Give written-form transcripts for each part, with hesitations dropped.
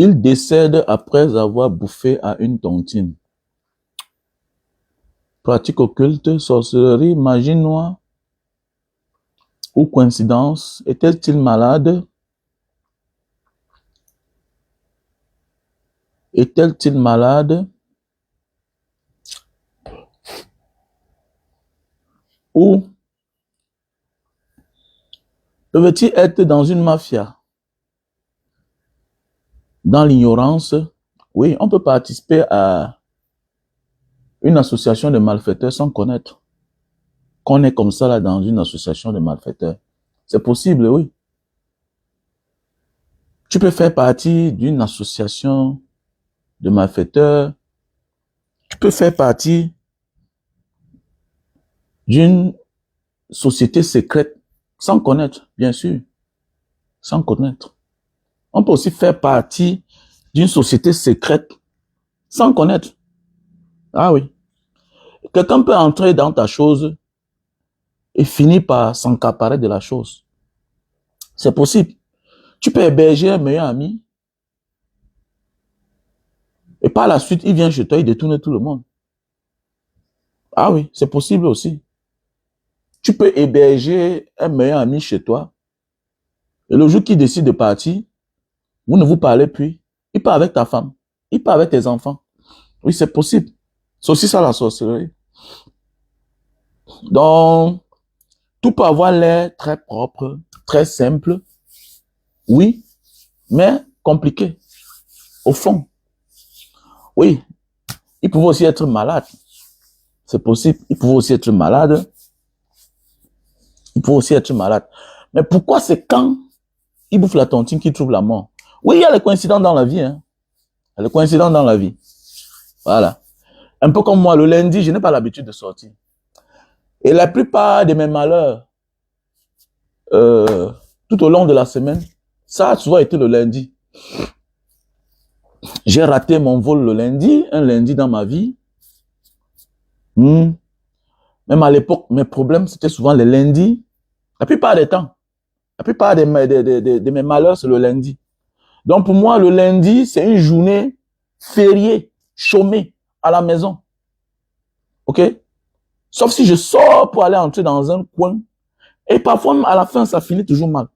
Il décède après avoir bouffé à une tontine. Pratique occulte, sorcellerie, magie noire ou coïncidence. Était-il malade? Était-il malade? Ou peut-il être dans une mafia? Dans l'ignorance, oui, on peut participer à une association de malfaiteurs sans connaître qu'on est comme ça là dans une association de malfaiteurs. C'est possible, oui. Tu peux faire partie d'une association de malfaiteurs. Tu peux faire partie d'une société secrète sans connaître, bien sûr, sans connaître. On peut aussi faire partie d'une société secrète sans connaître. Ah oui. Quelqu'un peut entrer dans ta chose et finir par s'accaparer de la chose. C'est possible. Tu peux héberger un meilleur ami et par la suite, il vient chez toi, il détourne tout le monde. Ah oui, c'est possible aussi. Tu peux héberger un meilleur ami chez toi et le jour qu'il décide de partir, vous ne vous parlez plus. Il part avec ta femme, il part avec tes enfants. Oui, c'est possible. C'est aussi ça la sorcellerie. Donc, tout peut avoir l'air très propre, très simple, oui, mais compliqué, au fond. Oui, il pouvait aussi être malade. C'est possible, il pouvait aussi être malade. Il pouvait aussi être malade. Mais pourquoi c'est quand il bouffe la tontine qu'il trouve la mort? Oui, il y a les coïncidences dans la vie. Hein. Il y a les coïncidences dans la vie. Voilà. Un peu comme moi, le lundi, je n'ai pas l'habitude de sortir. Et la plupart de mes malheurs, tout au long de la semaine, ça a souvent été le lundi. J'ai raté mon vol le lundi, un lundi dans ma vie. Même à l'époque, mes problèmes, c'était souvent les lundis. La plupart des temps. La plupart de mes malheurs, c'est le lundi. Donc pour moi, le lundi, c'est une journée fériée, chômée, à la maison. OK? Sauf si je sors pour aller entrer dans un coin. Et parfois, à la fin, ça finit toujours mal.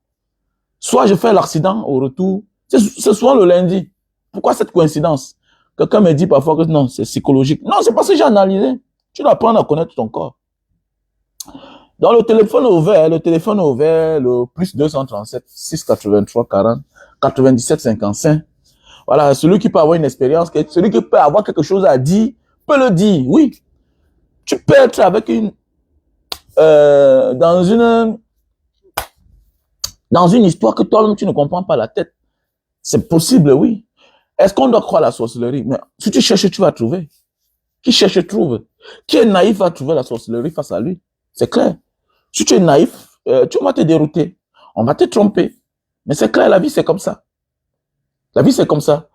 Soit je fais l'accident au retour. C'est souvent le lundi. Pourquoi cette coïncidence? Quelqu'un me dit parfois que non, c'est psychologique. Non, c'est parce que j'ai analysé. Tu dois apprendre à connaître ton corps. Donc le téléphone est ouvert, le plus 237 683 40 97 55. Voilà, celui qui peut avoir une expérience, celui qui peut avoir quelque chose à dire, peut le dire, oui. Tu peux être avec dans une histoire que toi-même tu ne comprends pas la tête. C'est possible, oui. Est-ce qu'on doit croire à la sorcellerie? Mais si tu cherches, tu vas trouver. Qui cherche, trouve. Qui est naïf va trouver la sorcellerie face à lui. C'est clair. Si tu es naïf, tu vas te dérouter. On va te tromper. Mais c'est clair, la vie, c'est comme ça. La vie, c'est comme ça.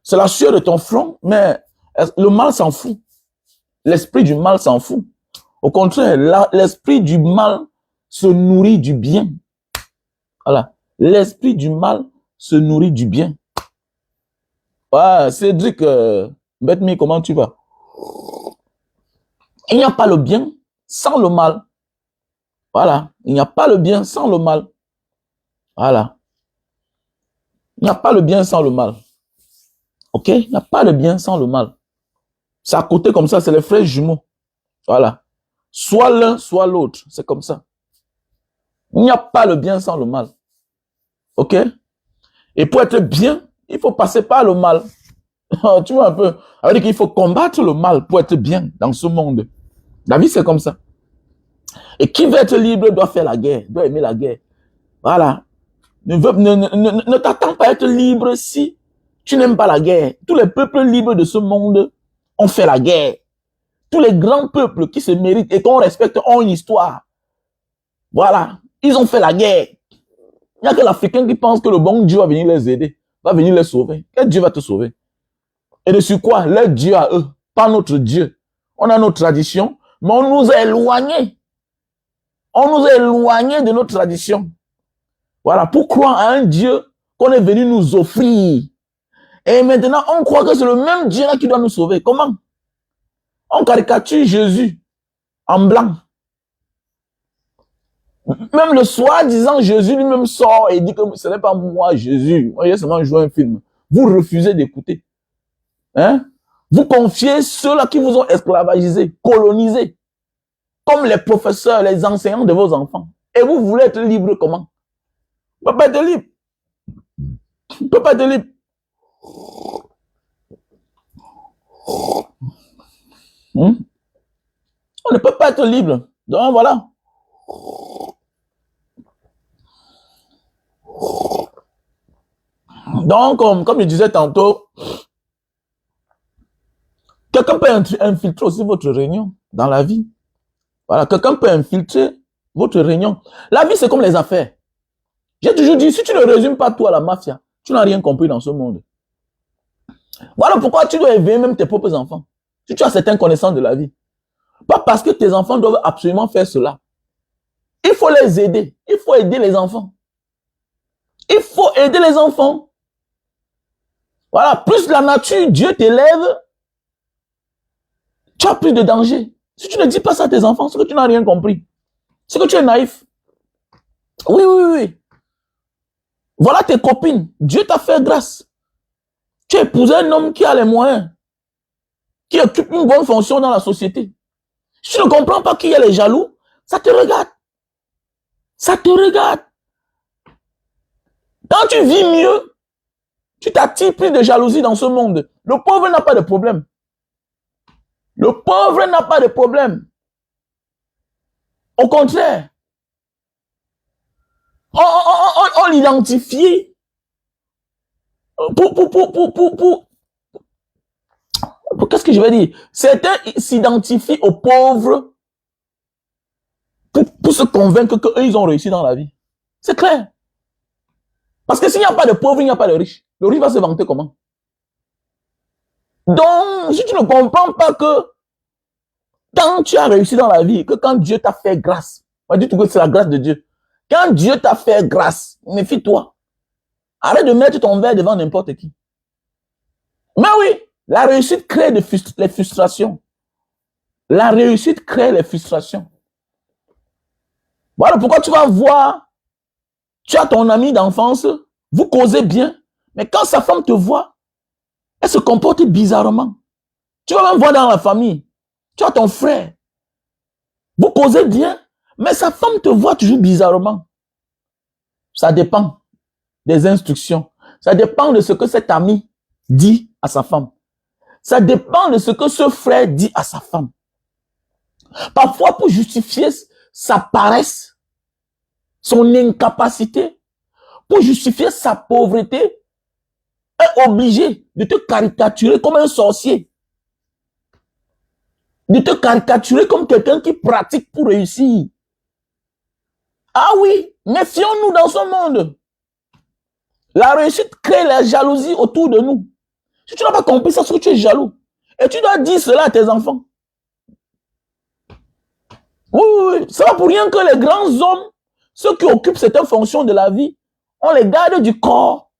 C'est la sueur de ton front, mais le mal s'en fout. L'esprit du mal s'en fout. Au contraire, l'esprit du mal se nourrit du bien. Voilà. L'esprit du mal se nourrit du bien. Ah, Cédric, Betmi, comment tu vas? Il n'y a pas le bien sans le mal. Voilà. Il n'y a pas le bien sans le mal. Voilà. Il n'y a pas le bien sans le mal. OK? Il n'y a pas le bien sans le mal. C'est à côté comme ça, c'est les frères jumeaux. Voilà. Soit l'un, soit l'autre. C'est comme ça. Il n'y a pas le bien sans le mal. OK? Et pour être bien, il faut passer par le mal. Tu vois un peu? Ça veut dire qu'il faut combattre le mal pour être bien dans ce monde. La vie, c'est comme ça. Et qui veut être libre doit faire la guerre, doit aimer la guerre. Voilà. Ne t'attends pas à être libre si tu n'aimes pas la guerre. Tous les peuples libres de ce monde ont fait la guerre. Tous les grands peuples qui se méritent et qu'on respecte ont une histoire. Voilà. Ils ont fait la guerre. Il n'y a que l'Africain qui pense que le bon Dieu va venir les aider, va venir les sauver. Quel Dieu va te sauver? Et de sur quoi? Leur Dieu à eux, pas notre Dieu. On a nos traditions, mais on nous a éloignés. On nous a éloignés de nos traditions. Voilà, pour croire à un Dieu qu'on est venu nous offrir. Et maintenant, on croit que c'est le même Dieu là qui doit nous sauver. Comment? On caricature Jésus en blanc. Même le soi-disant Jésus lui-même sort et dit que ce n'est pas moi Jésus. Moi, j'ai seulement joué un film. Vous refusez d'écouter. Hein? Vous confiez ceux-là qui vous ont esclavagisé, colonisé, comme les professeurs, les enseignants de vos enfants. Et vous voulez être libre comment? On ne peut pas être libre. On ne peut pas être libre. On ne peut pas être libre. Donc voilà. Donc, comme je disais tantôt, quelqu'un peut infiltrer aussi votre réunion dans la vie. Voilà, quelqu'un peut infiltrer votre réunion. La vie, c'est comme les affaires. J'ai toujours dit, si tu ne résumes pas tout à la mafia, tu n'as rien compris dans ce monde. Voilà pourquoi tu dois éveiller même tes propres enfants. Si tu as certaines connaissances de la vie. Pas parce que tes enfants doivent absolument faire cela. Il faut les aider. Il faut aider les enfants. Il faut aider les enfants. Voilà, plus la nature, Dieu t'élève, tu as plus de danger. Si tu ne dis pas ça à tes enfants, c'est que tu n'as rien compris. C'est que tu es naïf. Oui, oui, oui. Voilà tes copines. Dieu t'a fait grâce. Tu as épousé un homme qui a les moyens, qui occupe une bonne fonction dans la société. Si tu ne comprends pas qu'il y a les jaloux, ça te regarde. Ça te regarde. Quand tu vis mieux, tu t'attires plus de jalousie dans ce monde. Le pauvre n'a pas de problème. Le pauvre n'a pas de problème. Au contraire, on l'identifie qu'est-ce que je vais dire? Certains s'identifient aux pauvres pour se convaincre qu'eux, ils ont réussi dans la vie. C'est clair. Parce que s'il n'y a pas de pauvres, il n'y a pas de riches. Le riche va se vanter comment? Donc, si tu ne comprends pas que quand tu as réussi dans la vie, que quand Dieu t'a fait grâce, on dit que c'est la grâce de Dieu. Quand Dieu t'a fait grâce, méfie-toi. Arrête de mettre ton verre devant n'importe qui. Mais oui, la réussite crée les frustrations. La réussite crée les frustrations. Voilà pourquoi tu vas voir, tu as ton ami d'enfance, vous causez bien, mais quand sa femme te voit, elle se comporte bizarrement. Tu vas même voir dans la famille, tu as ton frère, vous causez bien, mais sa femme te voit toujours bizarrement. Ça dépend des instructions. Ça dépend de ce que cet ami dit à sa femme. Ça dépend de ce que ce frère dit à sa femme. Parfois, pour justifier sa paresse, son incapacité, pour justifier sa pauvreté, est obligé de te caricaturer comme un sorcier. De te caricaturer comme quelqu'un qui pratique pour réussir. Ah oui, méfions-nous dans ce monde. La réussite crée la jalousie autour de nous. Si tu n'as pas compris ça, c'est que tu es jaloux. Et tu dois dire cela à tes enfants. Oui, oui, oui. C'est pas pour rien que les grands hommes, ceux qui occupent certaines fonctions de la vie, on les garde du corps.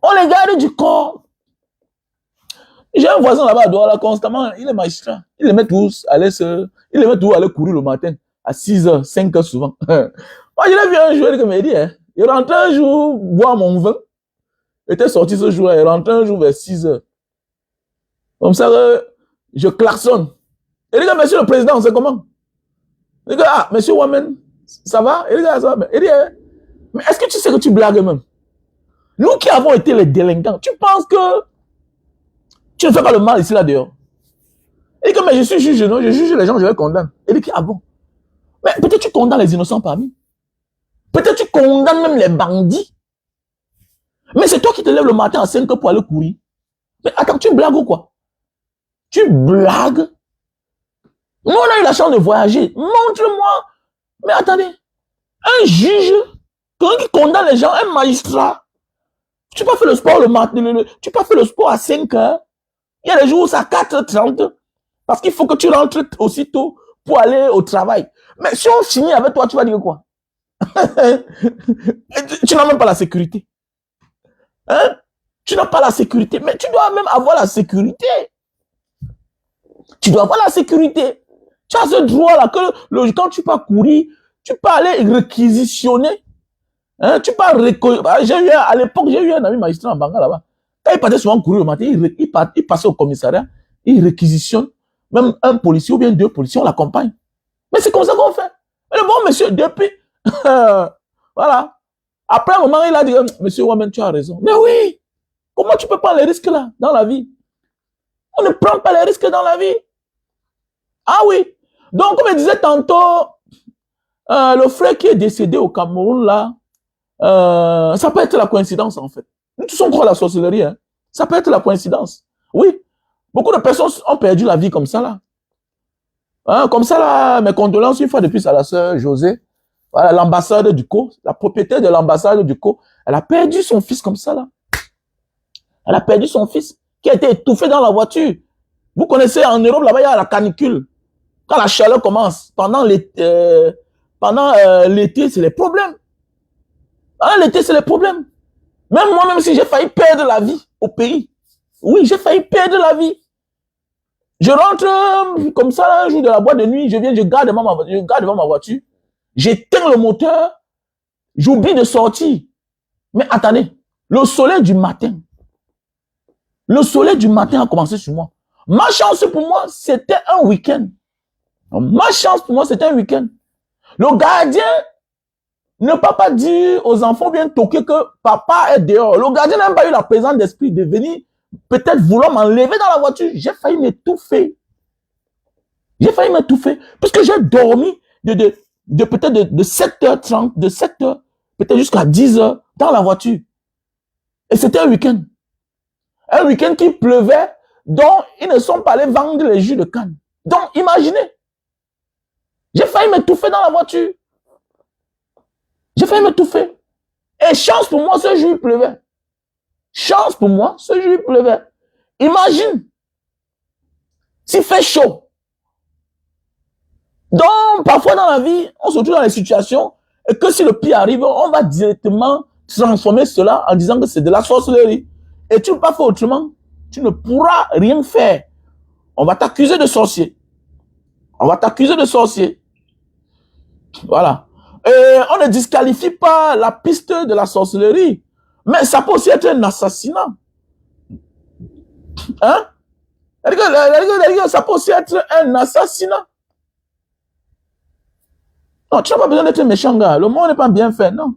On les garde du corps. J'ai un voisin là-bas à Douala, constamment, il est magistrat. Il les met tous à aller courir le matin, à 6h, 5h souvent. Moi, je l'ai vu un jour, il me dit, hein, il rentrait un jour boire mon vin. Il était sorti ce jour-là, il rentrait un jour vers 6h. Comme ça, je klaxonne. Il dit, monsieur le président, c'est comment? Il dit, ah, monsieur Wamen, ça va? Il dit, ah, ça va. Il dit, mais est-ce que tu sais que tu blagues même? Nous qui avons été les délinquants, tu penses que tu ne fais pas le mal ici, là, dehors? Il dit que, mais je suis juge, non? Je juge les gens, je les condamne. Il dit, ah bon? Mais peut-être tu condamnes les innocents parmi. Peut-être tu condamnes même les bandits. Mais c'est toi qui te lèves le matin à 5 heures pour aller courir. Mais attends, tu blagues ou quoi? Tu blagues? Nous, on a eu la chance de voyager. Montre-moi. Mais attendez, un juge Quelqu'un qui condamne les gens, un magistrat. Tu peux faire le sport le matin, tu peux faire le sport à 5 heures. Il y a des jours où c'est à 4h30. Parce qu'il faut que tu rentres aussitôt pour aller au travail. Mais si on finit avec toi, tu vas dire quoi? Tu n'as même pas la sécurité. Hein? Tu n'as pas la sécurité. Mais tu dois même avoir la sécurité. Tu dois avoir la sécurité. Tu as ce droit-là que quand tu peux courir, tu peux aller réquisitionner. Hein? Tu peux à l'époque, j'ai eu un ami magistrat en Banga là-bas. Quand il partait souvent courir le matin, il passait au commissariat, il réquisitionne. Même un policier ou bien 2 policiers, on l'accompagne. Mais c'est comme ça qu'on fait. Mais le bon monsieur, depuis, voilà. Après un moment, il a dit, monsieur Ouamen, tu as raison. Mais oui, comment tu peux prendre les risques là, dans la vie? On ne prend pas les risques dans la vie. Ah oui. Donc, comme je disais tantôt, le frère qui est décédé au Cameroun là, ça peut être la coïncidence en fait. Nous tous on croit à la sorcellerie, hein. Ça peut être la coïncidence. Oui. Beaucoup de personnes ont perdu la vie comme ça là. Hein, comme ça là, mes condoléances une fois de plus à la sœur José, voilà, l'ambassade du Co, la propriétaire de l'ambassade du Co, elle a perdu son fils comme ça là. Elle a perdu son fils qui a été étouffé dans la voiture. Vous connaissez en Europe là-bas il y a la canicule. Quand la chaleur commence, pendant l'été, c'est les problèmes. Pendant l'été, c'est les problèmes. Même moi, même si j'ai failli perdre la vie au pays. Oui, j'ai failli perdre la vie. Je rentre comme ça là, un jour de la boîte de nuit, je garde devant ma voiture, j'éteins le moteur, j'oublie de sortir. Mais attendez, le soleil du matin a commencé sur moi. Ma chance pour moi, c'était un week-end. Ma chance pour moi, c'était un week-end. Le gardien ne peut pas dire aux enfants bien toquer que papa est dehors. Le gardien n'a même pas eu la présence d'esprit de venir peut-être vouloir m'enlever dans la voiture. J'ai failli m'étouffer. J'ai failli m'étouffer. Parce que j'ai dormi de peut-être de 7h30, de 7h, peut-être jusqu'à 10h dans la voiture. Et c'était un week-end. Un week-end qui pleuvait, dont ils ne sont pas allés vendre les jus de canne. Donc, imaginez. J'ai failli m'étouffer dans la voiture. J'ai failli m'étouffer. Et chance pour moi, ce jour, il pleuvait. Chance pour moi, ce jour, il pleuvait. Imagine. S'il fait chaud. Donc, parfois dans la vie, on se trouve dans les situations et que si le pire arrive, on va directement transformer cela en disant que c'est de la sorcellerie. Et tu ne peux pas faire autrement. Tu ne pourras rien faire. On va t'accuser de sorcier. On va t'accuser de sorcier. Voilà. Et on ne disqualifie pas la piste de la sorcellerie. Mais ça peut aussi être un assassinat. Hein? Ça peut aussi être un assassinat. Non, tu n'as pas besoin d'être méchant, gars. Le monde n'est pas bien fait, non.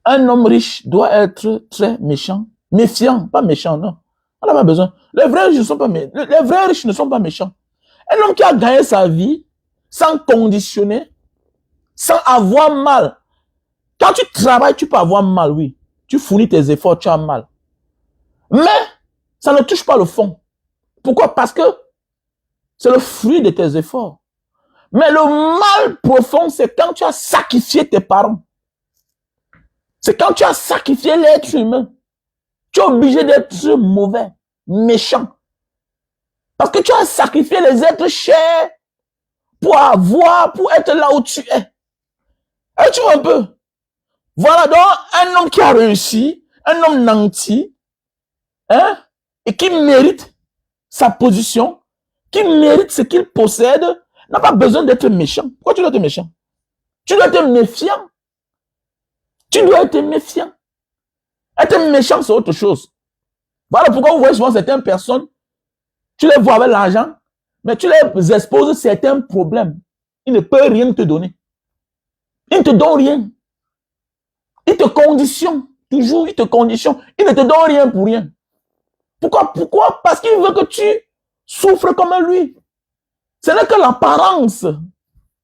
Un homme riche doit être très méchant. Méfiant, pas méchant, non. On n'a pas besoin. Les vrais riches ne sont pas méchants. Un homme qui a gagné sa vie sans conditionner, sans avoir mal. Quand tu travailles, tu peux avoir mal, oui. Tu fournis tes efforts, tu as mal. Mais ça ne touche pas le fond. Pourquoi? Parce que c'est le fruit de tes efforts. Mais le mal profond, c'est quand tu as sacrifié tes parents. C'est quand tu as sacrifié l'être humain. Tu es obligé d'être mauvais, méchant. Parce que tu as sacrifié les êtres chers pour être là où tu es. Et tu vois un peu. Voilà donc un homme qui a réussi, un homme nanti, hein, et qui mérite sa position, qui mérite ce qu'il possède, n'a pas besoin d'être méchant. Pourquoi tu dois être méchant? Tu dois être méfiant. Tu dois être méfiant. Être méchant, c'est autre chose. Voilà pourquoi vous voyez souvent certaines personnes, tu les vois avec l'argent, mais tu les exposes certains problèmes. Ils ne peuvent rien te donner. Ils ne te donnent rien. Ils te conditionnent. Toujours, ils te conditionnent. Ils ne te donnent rien pour rien. Pourquoi? Parce qu'il veut que tu souffres comme lui. Ce n'est que l'apparence.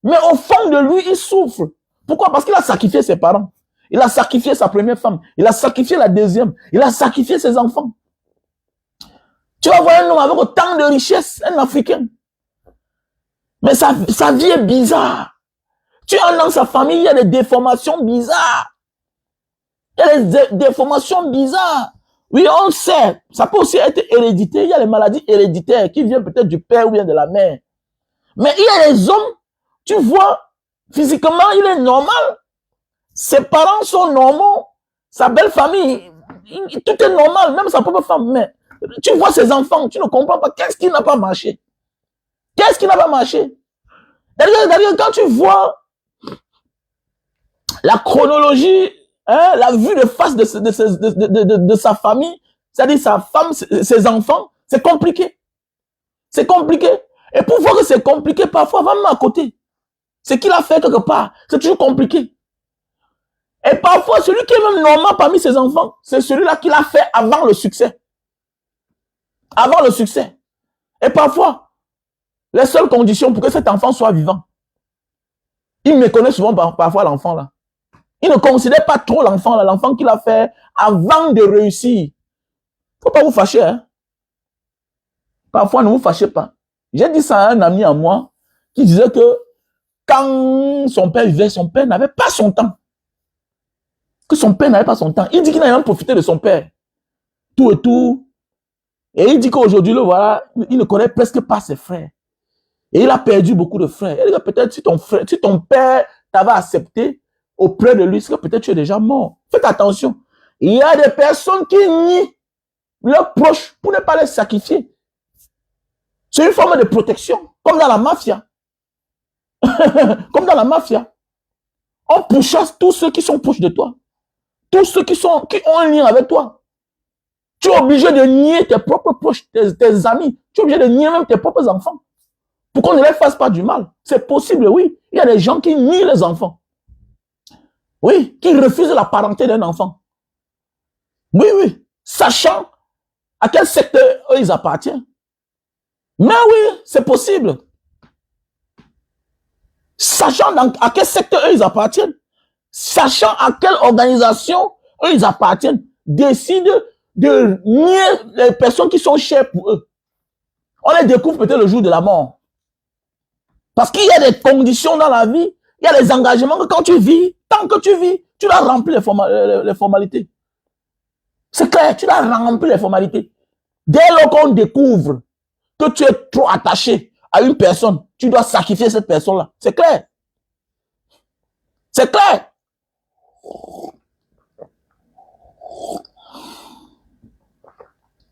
Mais au fond de lui, il souffre. Pourquoi? Parce qu'il a sacrifié ses parents. Il a sacrifié sa première femme. Il a sacrifié la deuxième. Il a sacrifié ses enfants. Tu vas voir un homme avec autant de richesses, un Africain. Mais sa vie est bizarre. Tu as dans sa famille, il y a des déformations bizarres. Il y a des déformations bizarres. Oui, on le sait. Ça peut aussi être hérédité. Il y a les maladies héréditaires qui viennent peut-être du père ou bien de la mère. Mais il y a les hommes, tu vois, physiquement, il est normal. Ses parents sont normaux. Sa belle famille, tout est normal, même sa propre femme. Mais tu vois ses enfants, tu ne comprends pas. Qu'est-ce qui n'a pas marché? Qu'est-ce qui n'a pas marché? D'ailleurs, quand tu vois la chronologie, hein, la vue de face de sa famille, c'est-à-dire sa femme, ses enfants, c'est compliqué. C'est compliqué. Et pour voir que c'est compliqué, parfois, va même à côté. Ce qu'il a fait quelque part, c'est toujours compliqué. Et parfois, celui qui est même normal parmi ses enfants, c'est celui-là qu'il a fait avant le succès. Avant le succès. Et parfois, les seules conditions pour que cet enfant soit vivant, il méconnaît souvent parfois l'enfant là. Il ne considère pas trop l'enfant là, l'enfant qu'il a fait avant de réussir. Faut pas vous fâcher, hein. Parfois, ne vous fâchez pas. J'ai dit ça à un ami à moi qui disait que quand son père vivait, son père n'avait pas son temps. Que son père n'avait pas son temps. Il dit qu'il n'a même profité de son père. Tout et tout. Et il dit qu'aujourd'hui, voilà, il ne connaît presque pas ses frères. Et il a perdu beaucoup de frères. Et peut-être si ton père t'avait accepté auprès de lui, c'est que peut-être tu es déjà mort. Faites attention. Il y a des personnes qui nient leurs proches pour ne pas les sacrifier. C'est une forme de protection, comme dans la mafia. Comme dans la mafia. On pourchasse tous ceux qui sont proches de toi. Tous ceux qui ont un lien avec toi. Tu es obligé de nier tes propres proches, tes amis. Tu es obligé de nier même tes propres enfants. Pour qu'on ne les fasse pas du mal. C'est possible, oui. Il y a des gens qui nient les enfants. Oui, qui refusent la parenté d'un enfant. Oui, oui. Sachant à quel secteur eux, ils appartiennent. Mais oui, c'est possible. Sachant à quel secteur eux, ils appartiennent. Sachant à quelle organisation eux, ils appartiennent. Décident de nier les personnes qui sont chères pour eux. On les découvre peut-être le jour de la mort. Parce qu'il y a des conditions dans la vie, il y a des engagements que quand tu vis, tant que tu vis, tu dois remplir les formalités. C'est clair, tu dois remplir les formalités. Dès lors qu'on découvre que tu es trop attaché à une personne, tu dois sacrifier cette personne-là. C'est clair. C'est clair.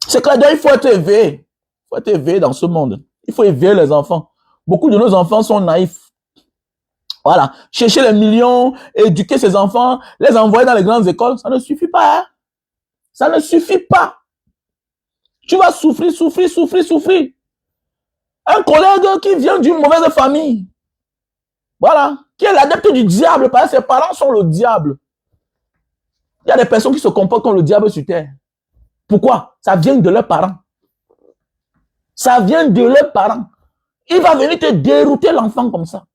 C'est clair, donc il faut être éveillé. Il faut être éveillé dans ce monde. Il faut éveiller les enfants. Beaucoup de nos enfants sont naïfs. Voilà. Chercher les millions, éduquer ses enfants, les envoyer dans les grandes écoles, ça ne suffit pas. Hein? Ça ne suffit pas. Tu vas souffrir, souffrir, souffrir, souffrir. Un collègue qui vient d'une mauvaise famille, voilà, qui est l'adepte du diable, parce que ses parents sont le diable. Il y a des personnes qui se comportent comme le diable sur terre. Pourquoi? Ça vient de leurs parents. Ça vient de leurs parents. Il va venir te dérouter l'enfant comme ça.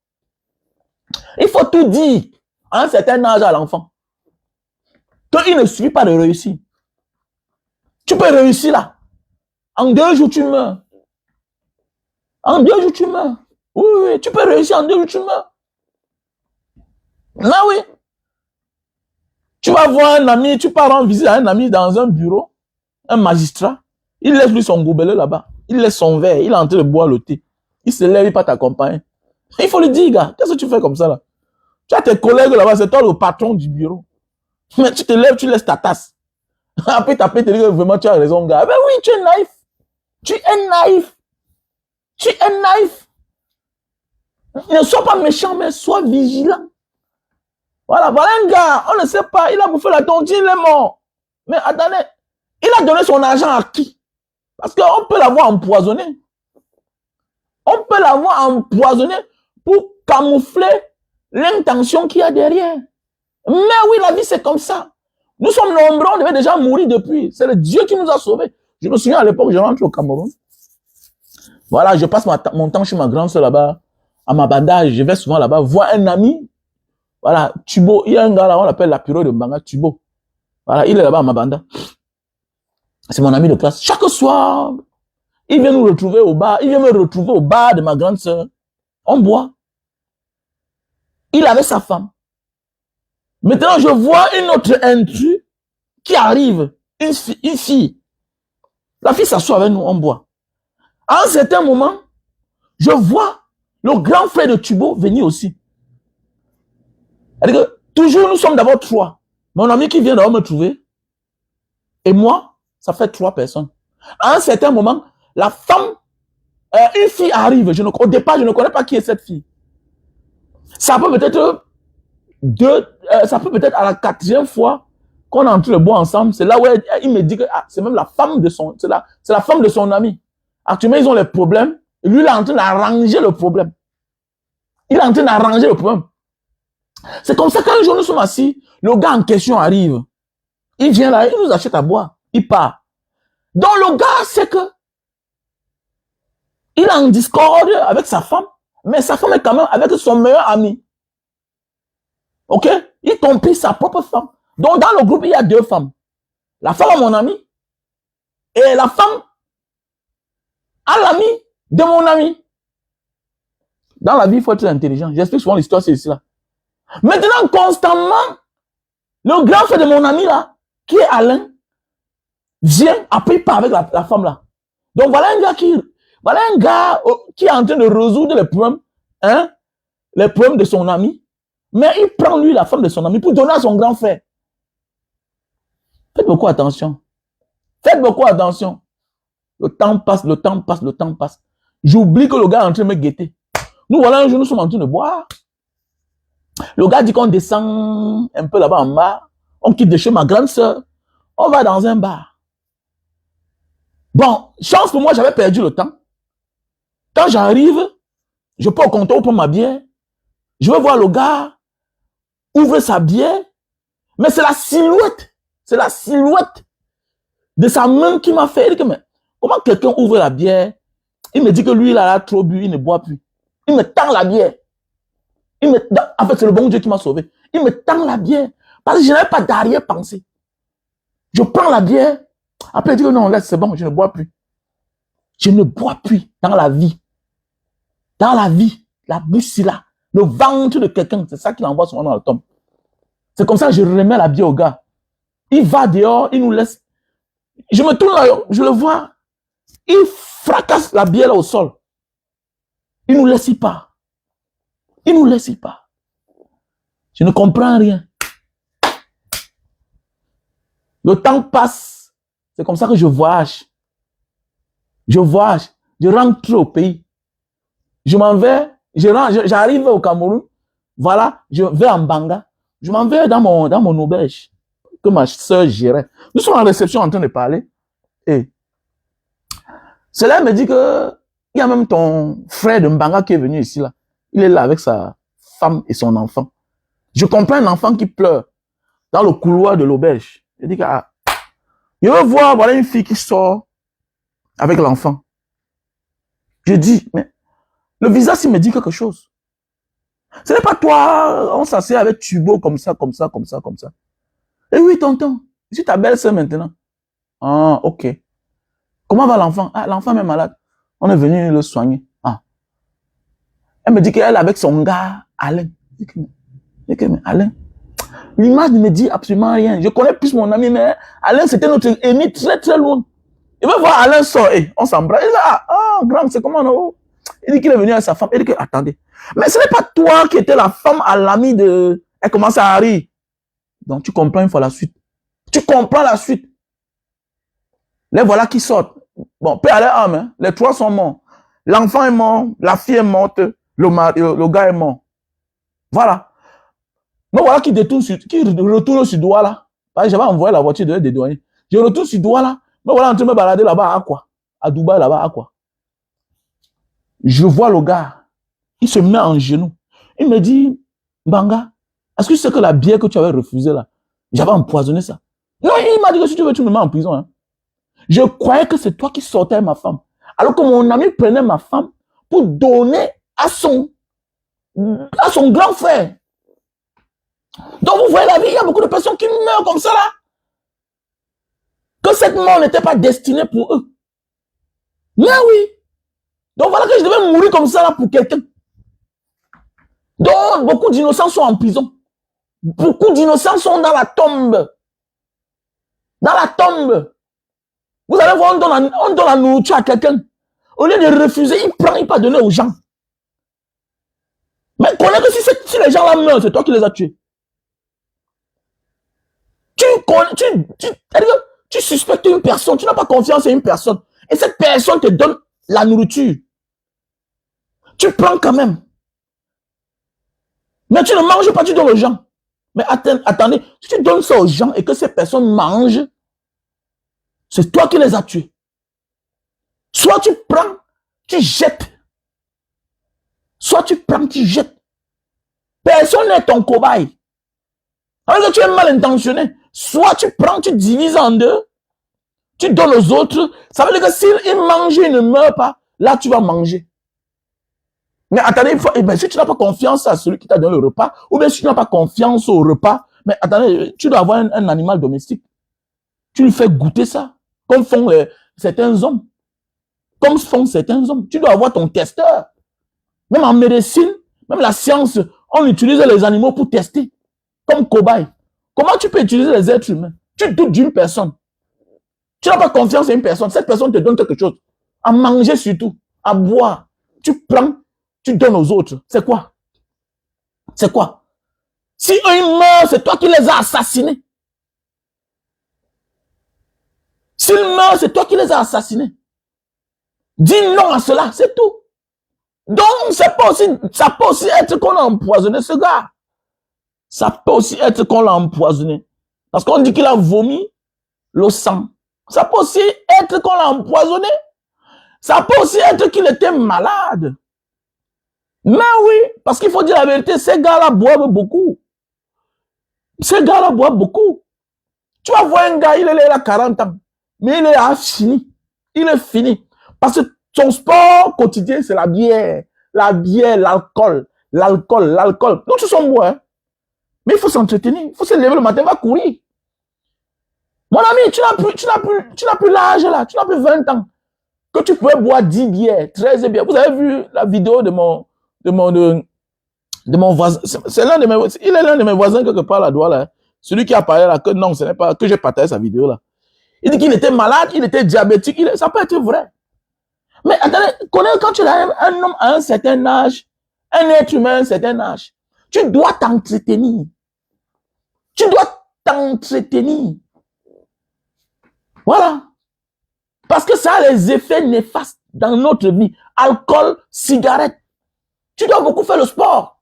Il faut tout dire à un certain âge à l'enfant. Qu'il ne suffit pas de réussir. Tu peux réussir là. En 2 jours, tu meurs. En 2 jours, tu meurs. Oui, oui, tu peux réussir en 2 jours, tu meurs. Là, oui. Tu vas voir un ami, tu pars en visite à un ami dans un bureau, un magistrat. Il laisse lui son gobelet là-bas. Il laisse son verre. Il est en train de boire le thé. Il se lève, il part t'accompagner. Il faut lui dire, gars, qu'est-ce que tu fais comme ça là? Tu as tes collègues là-bas, c'est toi le patron du bureau. Mais tu te lèves, tu laisses ta tasse. Après, tu te dis que vraiment tu as raison, gars. Ben oui, tu es naïf. Tu es naïf. Tu es naïf. Ne sois pas méchant, mais sois vigilant. Voilà, voilà un gars, on ne sait pas, il a bouffé la tontine, il est mort. Mais attendez, il a donné son argent à qui? Parce qu'on peut l'avoir empoisonné. On peut l'avoir empoisonné pour camoufler l'intention qu'il y a derrière. Mais oui, la vie, c'est comme ça. Nous sommes nombreux, on devait déjà mourir depuis. C'est le Dieu qui nous a sauvés. Je me souviens à l'époque, je rentre au Cameroun. Voilà, je passe mon temps chez ma grande soeur là-bas, à ma bandage. Je vais souvent là-bas voir un ami. Voilà, Tubo. Il y a un gars là, on l'appelle la purée de Mbanga, Tubo. Voilà, il est là-bas à ma banda. C'est mon ami de classe. Chaque soir, il vient nous retrouver au bar. Il vient me retrouver au bar de ma grande soeur. On boit. Il avait sa femme. Maintenant, je vois une autre intrus qui arrive, une fille. La fille s'assoit avec nous, on boit. À un certain moment, je vois le grand frère de Thibaut venir aussi. C'est-à-dire que toujours, nous sommes d'abord 3. Mon ami qui vient d'abord me trouver, et moi, ça fait 3 personnes. À un certain moment, la femme, une fille arrive. Au départ, je ne connais pas qui est cette fille. Ça peut peut-être ça peut peut-être à la 4e fois qu'on entre le bois ensemble. C'est là où il me dit que c'est même la femme de son, c'est la femme de son ami. Actuellement, ils ont les problèmes. Et lui, il est en train d'arranger le problème. Il est en train d'arranger le problème. C'est comme ça qu'un jour nous sommes assis, le gars en question arrive. Il vient là, il nous achète à boire. Il part. Donc le gars, c'est que il est en discorde avec sa femme, mais sa femme est quand même avec son meilleur ami. Ok? Y compris sa propre femme. Donc dans le groupe, il y a 2 femmes. La femme à mon ami et la femme à l'ami de mon ami. Dans la vie, il faut être intelligent. J'explique souvent l'histoire, c'est ici là. Maintenant, constamment, le grand frère de mon ami là, qui est Alain, vient, après il part avec la femme là. Donc voilà un gars qui est en train de résoudre les problèmes de son ami, mais il prend lui la femme de son ami pour donner à son grand frère. Faites beaucoup attention. Faites beaucoup attention. Le temps passe, le temps passe, le temps passe. J'oublie que le gars est en train de me guetter. Nous voilà un jour, nous sommes en train de boire. Le gars dit qu'on descend un peu là-bas en bas. On quitte de chez ma grande soeur. On va dans un bar. Bon, chance pour moi, j'avais perdu le temps. Quand j'arrive, je peux au comptoir pour ma bière. Je veux voir le gars ouvre sa bière. Mais c'est la silhouette. C'est la silhouette de sa main qui m'a fait. Il dit que, mais comment quelqu'un ouvre la bière? Il me dit que lui, il a trop bu, il ne boit plus. Il me tend la bière. En fait, c'est le bon Dieu qui m'a sauvé. Il me tend la bière. Parce que je n'avais pas d'arrière-pensée. Je prends la bière. Après, il dit que non, laisse, c'est bon, je ne bois plus. Je ne bois plus dans la vie. Dans la vie, la bouche là, le ventre de quelqu'un, c'est ça qu'il envoie souvent dans le tombe. C'est comme ça que je remets la bière au gars. Il va dehors, il nous laisse. Je me tourne là, je le vois. Il fracasse la bière là au sol. Il nous laisse pas. Il nous laisse pas. Je ne comprends rien. Le temps passe. C'est comme ça que je voyage. Je voyage. Je rentre au pays. Je m'en vais. J'arrive au Cameroun. Voilà. Je vais en Banga. Je m'en vais dans mon auberge que ma soeur gérait. Nous sommes en réception en train de parler. Et cela me dit que il y a même ton frère de Mbanga qui est venu ici là. Il est là avec sa femme et son enfant. Je comprends un enfant qui pleure dans le couloir de l'auberge. Je dis que je veux voir, voilà une fille qui sort avec l'enfant. Je dis, mais le visage, il me dit quelque chose. Ce n'est pas toi, on s'assied avec Thibaut comme ça, comme ça, comme ça, comme ça. Et oui, tonton, je suis ta belle-sœur maintenant. Ah, ok. Comment va l'enfant? Ah, l'enfant est malade. On est venu le soigner. Ah. Elle me dit qu'elle est avec son gars, Alain. Je dis que, mais Alain, l'image ne me dit absolument rien. Je connais plus mon ami, mais Alain, c'était notre ennemi très, très loin. Il va voir Alain sort, on s'embrasse. Il dit, grand, c'est comment, non? Il dit qu'il est venu avec sa femme. Il dit que, attendez. Mais ce n'est pas toi qui étais la femme à l'ami de... Elle commence à rire. Donc, tu comprends une fois la suite. Tu comprends la suite. Les voilà qui sortent. Bon, paix à leur âme, hein. Les 3 sont morts. L'enfant est mort, la fille est morte, le gars est mort. Voilà. Mais voilà qui retourne sur Douala. J'avais envoyé la voiture de des douaniers. Je retourne sur Douala. Mais voilà en train de me balader là-bas à quoi? À Dubaï là-bas à quoi? Je vois le gars. Il se met en genoux. Il me dit, Banga, est-ce que tu sais que la bière que tu avais refusée là, j'avais empoisonné ça? Non, il m'a dit que si tu veux, tu me mets en prison. Hein. Je croyais que c'est toi qui sortais ma femme. Alors que mon ami prenait ma femme pour donner à son grand frère. Donc vous voyez la vie, il y a beaucoup de personnes qui meurent comme ça là. Que cette mort n'était pas destinée pour eux. Mais oui. Donc voilà que je devais mourir comme ça là pour quelqu'un. Donc, beaucoup d'innocents sont en prison. Beaucoup d'innocents sont dans la tombe. Dans la tombe. Vous allez voir, on donne la nourriture à quelqu'un. Au lieu de refuser, il prend, il peut donner aux gens. Mais connais que si les gens là meurent, c'est toi qui les as tués. Tu suspectes une personne, tu n'as pas confiance en une personne. Et cette personne te donne la nourriture. Tu prends quand même. Mais tu ne manges pas, tu donnes aux gens. Mais attendez, si tu donnes ça aux gens et que ces personnes mangent, c'est toi qui les as tués. Soit tu prends, tu jettes. Soit tu prends, tu jettes. Personne n'est ton cobaye. Alors que tu es mal intentionné. Soit tu prends, tu divises en deux, tu donnes aux autres. Ça veut dire que s'ils mangent, ils ne meurent pas. Là, tu vas manger. Mais attendez, si tu n'as pas confiance à celui qui t'a donné le repas, ou bien si tu n'as pas confiance au repas, mais attendez, tu dois avoir un animal domestique. Tu lui fais goûter ça, comme font certains hommes. Comme font certains hommes. Tu dois avoir ton testeur. Même en médecine, même la science, on utilise les animaux pour tester, comme cobaye. Comment tu peux utiliser les êtres humains? Tu doutes d'une personne. Tu n'as pas confiance en une personne. Cette personne te donne quelque chose. À manger surtout, à boire. Tu prends, tu donnes aux autres. C'est quoi? C'est quoi? Si eux ils meurent, c'est toi qui les as assassinés. S'ils meurent, c'est toi qui les as assassinés. Dis non à cela, c'est tout. Donc, ça peut aussi être qu'on a empoisonné ce gars. Ça peut aussi être qu'on l'a empoisonné. Parce qu'on dit qu'il a vomi le sang. Ça peut aussi être qu'on l'a empoisonné. Ça peut aussi être qu'il était malade. Mais oui, parce qu'il faut dire la vérité, ces gars-là boivent beaucoup. Ces gars-là boivent beaucoup. Tu vas voir un gars, il est là, il a 40 ans. Mais il est fini. Il est fini. Parce que son sport quotidien, c'est la bière. La bière, l'alcool. L'alcool, l'alcool. Donc, tu sont bons, hein. Mais il faut s'entretenir. Il faut se lever le matin, va courir. Mon ami, tu n'as plus l'âge là. Tu n'as plus 20 ans. Que tu pouvais boire 10 bières, 13 bières. Vous avez vu la vidéo de mon voisin. C'est l'un de mes, il est l'un de mes voisins quelque part là-dedans là. Celui qui a parlé là, que non, ce n'est pas, que j'ai partagé sa vidéo là. Il dit qu'il était malade, il était diabétique, ça peut être vrai. Mais attendez, quand tu as un homme à un certain âge, un être humain à un certain âge, tu dois t'entretenir. Tu dois t'entretenir. Voilà. Parce que ça a les effets néfastes dans notre vie. Alcool, cigarette. Tu dois beaucoup faire le sport.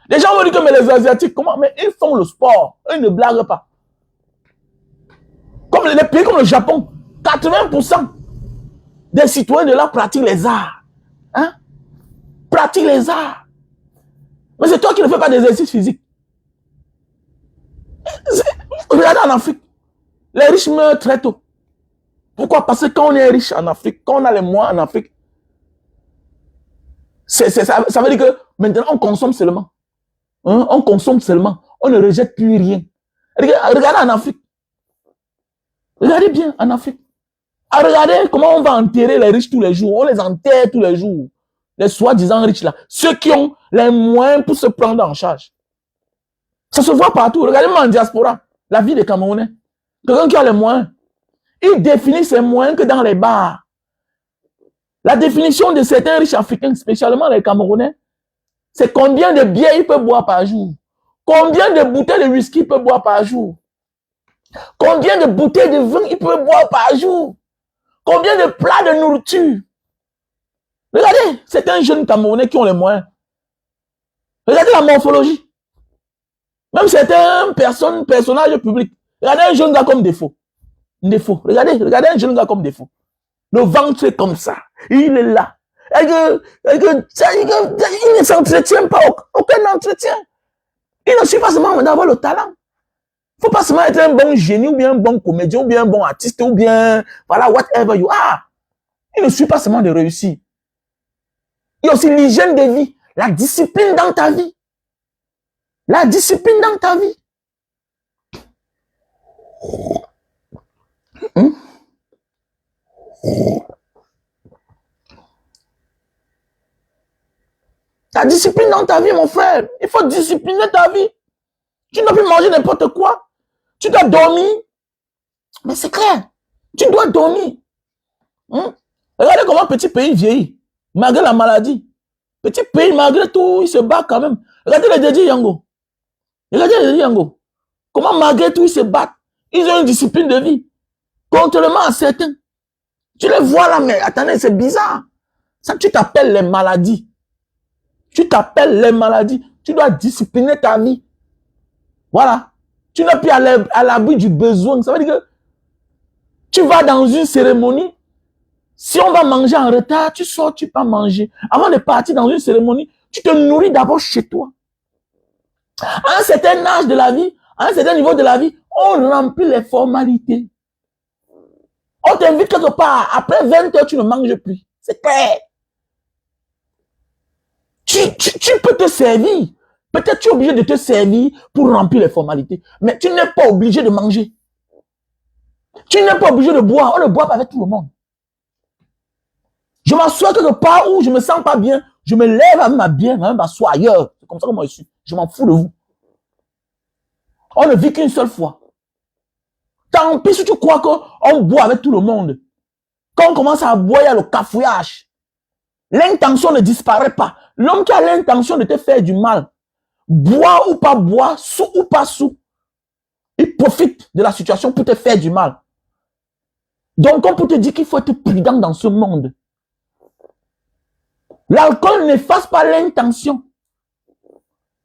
Les gens vont dire que mais les Asiatiques, comment? Mais ils font le sport. Eux, ils ne blaguent pas. Comme les pays comme le Japon, 80% des citoyens de là pratiquent les arts. Hein? Pratiquent les arts. Mais c'est toi qui ne fais pas d'exercice physique. Regardez en Afrique. Les riches meurent très tôt. Pourquoi? Parce que quand on est riche en Afrique, quand on a les moyens en Afrique, ça veut dire que maintenant on consomme seulement. Hein? On consomme seulement. On ne rejette plus rien. Regardez en Afrique. Regardez bien en Afrique. Regardez comment on va enterrer les riches tous les jours. On les enterre tous les jours. Les soi-disant riches là. Ceux qui ont les moyens pour se prendre en charge. Ça se voit partout. Regardez-moi en diaspora. La vie des Camerounais. Quelqu'un qui a les moyens. Il définit ses moyens que dans les bars. La définition de certains riches africains, spécialement les Camerounais, c'est combien de bières il peut boire par jour. Combien de bouteilles de whisky il peut boire par jour. Combien de bouteilles de vin il peut boire par jour. Combien de plats de nourriture. Regardez, certains jeunes Camerounais qui ont les moyens. Regardez la morphologie. Même certains personnages publics. Regardez un jeune gars comme Défaut. Défaut. Regardez un jeune gars comme Défaut. Le ventre est comme ça. Il est là. Il ne s'entretient pas. Aucun entretien. Il ne suffit pas seulement d'avoir le talent. Il ne faut pas seulement être un bon génie, ou bien un bon comédien, ou bien un bon artiste, ou bien, voilà, whatever you are. Il ne suffit pas seulement de réussir. Il y a aussi l'hygiène de vie. La discipline dans ta vie. La discipline dans ta vie. Ta discipline dans ta vie, mon frère. Il faut discipliner ta vie. Tu ne dois plus manger n'importe quoi. Tu dois dormir. Mais c'est clair. Tu dois dormir. Regardez comment petit pays vieillit. Malgré la maladie. Petit pays, malgré tout, il se bat quand même. Regardez les Dédé Yango. Regardez les Dédé Yango. Comment malgré tout, ils se battent. Ils ont une discipline de vie. Contrairement à certains. Tu les vois là, mais attendez, c'est bizarre. Ça, tu t'appelles les maladies. Tu t'appelles les maladies. Tu dois discipliner ta vie. Voilà. Tu n'es plus à l'abri du besoin. Ça veut dire que tu vas dans une cérémonie. Si on va manger en retard, tu sors, tu peux manger. Avant de partir dans une cérémonie, tu te nourris d'abord chez toi. À un certain âge de la vie, à un certain niveau de la vie, on remplit les formalités. On t'invite quelque part. Après 20 heures, tu ne manges plus. C'est clair. Tu peux te servir. Peut-être tu es obligé de te servir pour remplir les formalités. Mais tu n'es pas obligé de manger. Tu n'es pas obligé de boire. On ne boit pas avec tout le monde. Je m'assois quelque part où je ne me sens pas bien. Je me lève à ma bien, à m'assois ailleurs. C'est comme ça que moi je suis. Je m'en fous de vous. On ne vit qu'une seule fois. Tant pis si tu crois qu'on boit avec tout le monde. Quand on commence à boire, il y a le cafouillage. L'intention ne disparaît pas. L'homme qui a l'intention de te faire du mal, boire ou pas boire, sous ou pas sous, il profite de la situation pour te faire du mal. Donc on peut te dire qu'il faut être prudent dans ce monde. L'alcool n'efface pas l'intention.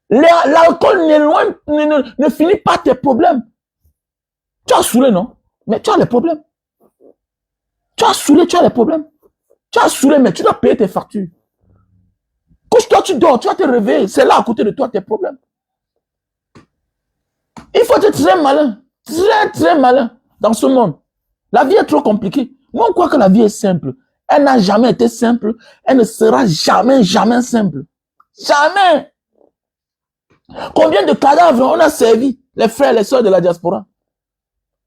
L'alcool ne finit pas tes problèmes. Tu as saoulé, non? Mais tu as les problèmes. Tu as saoulé, tu as les problèmes. Tu as saoulé, mais tu dois payer tes factures. Couche-toi, tu dors, tu vas te réveiller. C'est là à côté de toi tes problèmes. Il faut être très malin. Très, très malin dans ce monde. La vie est trop compliquée. Moi, on croit que la vie est simple. Elle n'a jamais été simple. Elle ne sera jamais, jamais simple. Jamais. Combien de cadavres on a servi, les frères et les sœurs de la diaspora?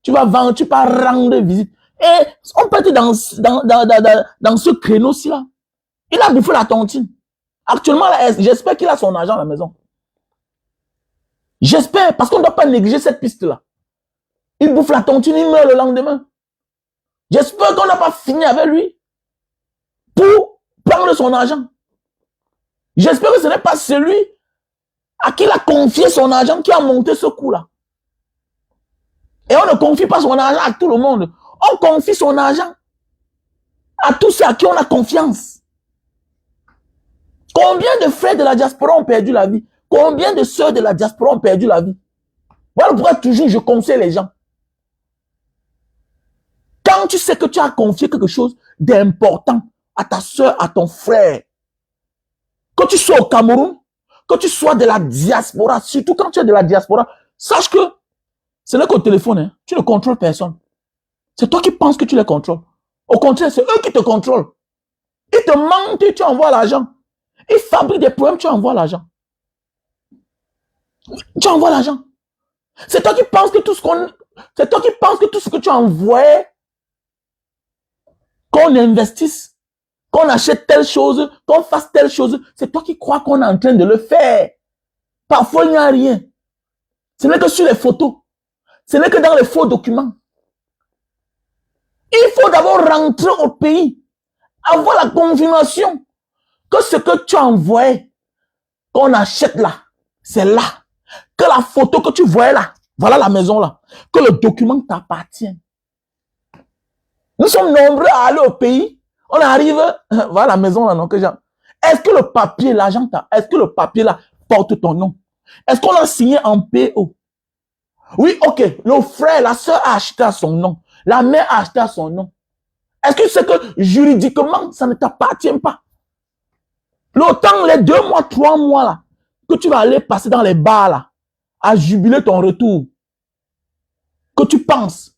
Tu vas vendre, tu vas rendre visite. Et on peut être dans ce créneau-ci là. Il a bouffé la tontine. Actuellement, j'espère qu'il a son argent à la maison. J'espère, parce qu'on ne doit pas négliger cette piste-là. Il bouffe la tontine, il meurt le lendemain. J'espère qu'on n'a pas fini avec lui pour prendre son argent. J'espère que ce n'est pas celui à qui il a confié son argent qui a monté ce coup-là. Et on ne confie pas son argent à tout le monde. On confie son argent à tous ceux à qui on a confiance. Combien de frères de la diaspora ont perdu la vie? Combien de sœurs de la diaspora ont perdu la vie? Voilà pourquoi toujours je conseille les gens. Quand tu sais que tu as confié quelque chose d'important à ta sœur, à ton frère, que tu sois au Cameroun, que tu sois de la diaspora, surtout quand tu es de la diaspora, sache que ce n'est qu'au téléphone, hein. Tu ne contrôles personne. C'est toi qui penses que tu les contrôles. Au contraire, c'est eux qui te contrôlent. Ils te mentent, tu envoies l'argent. Ils fabriquent des problèmes, tu envoies l'argent. Tu envoies l'argent. C'est toi qui penses que tout ce que tu envoies, qu'on investisse, qu'on achète telle chose, qu'on fasse telle chose, c'est toi qui crois qu'on est en train de le faire. Parfois, il n'y a rien. Ce n'est que sur les photos. Ce n'est que dans les faux documents. Il faut d'abord rentrer au pays, avoir la confirmation que ce que tu envoies, qu'on achète là, c'est là. Que la photo que tu vois là, voilà la maison là, que le document t'appartient. Nous sommes nombreux à aller au pays, on arrive, voilà la maison là, non, que j'ai. Est-ce que le papier, l'argent, est-ce que le papier là porte ton nom? Est-ce qu'on a signé en PO? Oui, ok, le frère, la soeur a acheté à son nom, la mère a acheté à son nom. Est-ce que c'est que juridiquement, ça ne t'appartient pas? Le temps, les 2 mois, 3 mois là, que tu vas aller passer dans les bars là, à jubiler ton retour, que tu penses,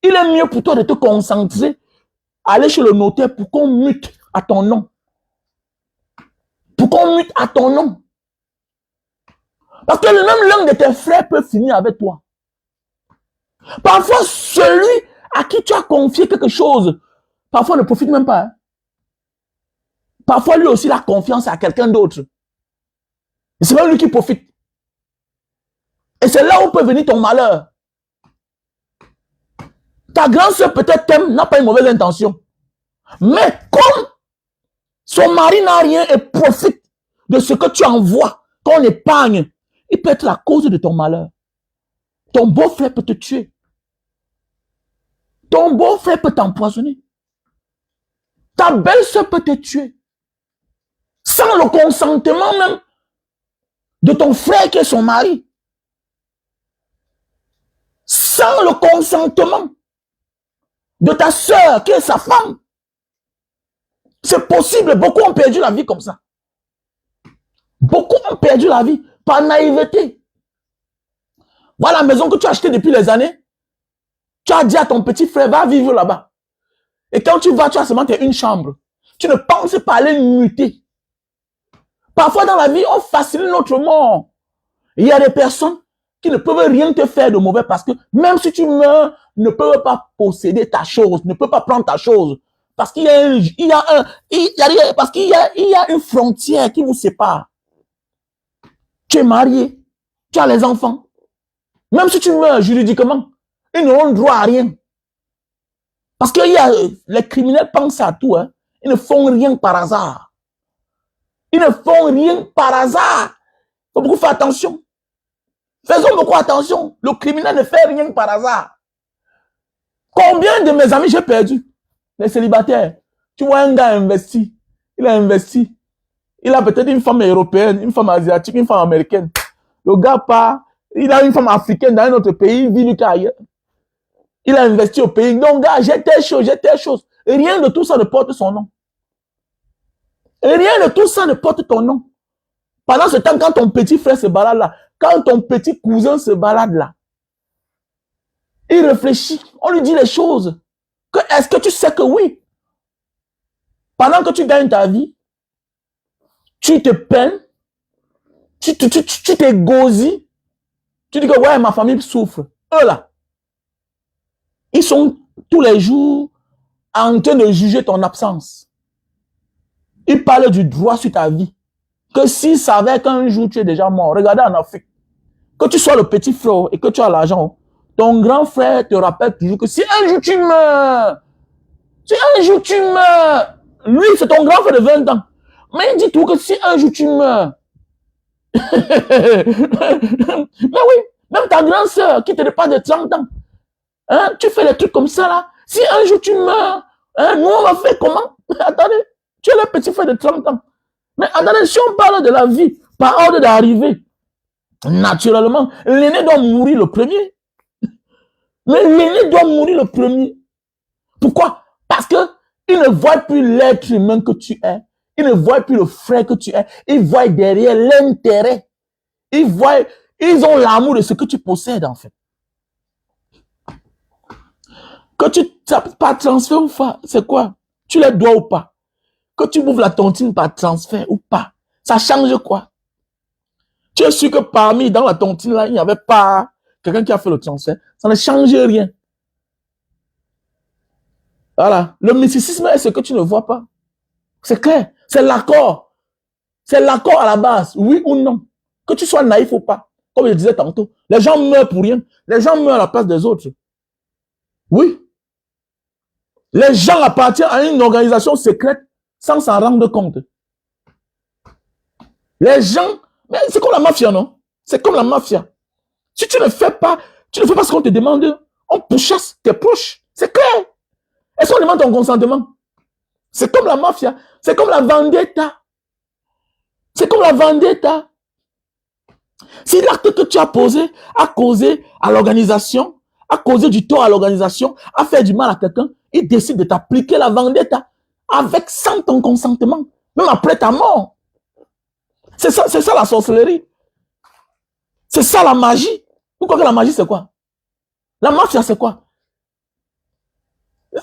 il est mieux pour toi de te concentrer, aller chez le notaire pour qu'on mute à ton nom. Pour qu'on mute à ton nom. Parce que même l'un de tes frères peut finir avec toi. Parfois, celui à qui tu as confié quelque chose, parfois ne profite même pas. Hein. Parfois, lui aussi, il a confiance à quelqu'un d'autre. Et c'est même lui qui profite. Et c'est là où peut venir ton malheur. Ta grande soeur peut-être t'aime, n'a pas une mauvaise intention. Mais comme son mari n'a rien et profite de ce que tu envoies, ton épargne, il peut être la cause de ton malheur. Ton beau-frère peut te tuer. Ton beau-frère peut t'empoisonner. Ta belle-soeur peut te tuer. Sans le consentement même de ton frère qui est son mari. Sans le consentement de ta soeur qui est sa femme. C'est possible. Beaucoup ont perdu la vie comme ça. Beaucoup ont perdu la vie par naïveté. Voilà la maison que tu as achetée depuis les années. Tu as dit à ton petit frère, va vivre là-bas. Et quand tu vas, tu as seulement une chambre. Tu ne penses pas aller muter. Parfois dans la vie, on facilite notre mort. Il y a des personnes qui ne peuvent rien te faire de mauvais parce que même si tu meurs, ne peuvent pas posséder ta chose, ne peuvent pas prendre ta chose. Parce qu'il y a une frontière qui vous sépare. Tu es marié, tu as les enfants. Même si tu meurs juridiquement, ils n'auront droit à rien. Parce que les criminels pensent à tout. Hein. Ils ne font rien par hasard. Ils ne font rien par hasard. Il faut beaucoup faire attention. Faisons beaucoup attention. Le criminel ne fait rien par hasard. Combien de mes amis j'ai perdu? Les célibataires. Tu vois un gars investi. Il a investi. Il a peut-être une femme européenne, une femme asiatique, une femme américaine. Le gars part. Il a une femme africaine dans un autre pays. Il vit ailleurs. Il a investi au pays. Donc, gars, j'ai telle chose. Et rien de tout ça ne porte son nom. Et rien de tout ça ne porte ton nom. Pendant ce temps, quand ton petit frère se balade là, quand ton petit cousin se balade là, il réfléchit, on lui dit les choses. Est-ce que tu sais que oui? Pendant que tu gagnes ta vie, tu te peines, tu t'égosies, tu dis que ouais, ma famille souffre. Eux là, ils sont tous les jours en train de juger ton absence. Ils parlent du droit sur ta vie. Que s'ils savaient qu'un jour tu es déjà mort, regardez en Afrique, que tu sois le petit frère et que tu as l'argent, ton grand frère te rappelle toujours que si un jour tu meurs, lui c'est ton grand frère de 20 ans, mais il dit tout que si un jour tu meurs, mais oui, même ta grande soeur qui te dépasse de 30 ans, hein, tu fais des trucs comme ça là, si un jour tu meurs, hein, nous on va faire comment? Attendez, tu es le petit frère de 30 ans. Mais attendez, si on parle de la vie par ordre d'arrivée, naturellement, l'aîné doit mourir le premier. Mais l'aîné doit mourir le premier. Pourquoi? Parce que il ne voit plus l'être humain que tu es. Il ne voit plus le frère que tu es. Il voit derrière l'intérêt. Ils ont l'amour de ce que tu possèdes en fait. Que tu par transfert ou pas, c'est quoi? Tu les dois ou pas? Que tu ouvres la tontine par transfert ou pas, ça change quoi? Tu es sûr que parmi, dans la tontine là, il n'y avait pas quelqu'un qui a fait le transfert. Ça ne change rien. Voilà. Le mysticisme est ce que tu ne vois pas. C'est clair. C'est l'accord. C'est l'accord à la base, oui ou non. Que tu sois naïf ou pas. Comme je disais tantôt, les gens meurent pour rien. Les gens meurent à la place des autres. Oui. Les gens appartiennent à une organisation secrète sans s'en rendre compte. Les gens, mais c'est comme la mafia, non? C'est comme la mafia. Si tu ne fais pas ce qu'on te demande, on pourchasse tes proches. C'est clair. Est-ce qu'on demande ton consentement? C'est comme la mafia. C'est comme la vendetta. C'est comme la vendetta. Si l'acte que tu as posé a causé à l'organisation, a causé du tort à l'organisation, a fait du mal à quelqu'un, il décide de t'appliquer la vendetta avec sans ton consentement, même après ta mort. C'est ça la sorcellerie. C'est ça la magie. Pourquoi que la magie c'est quoi? La mafia c'est quoi?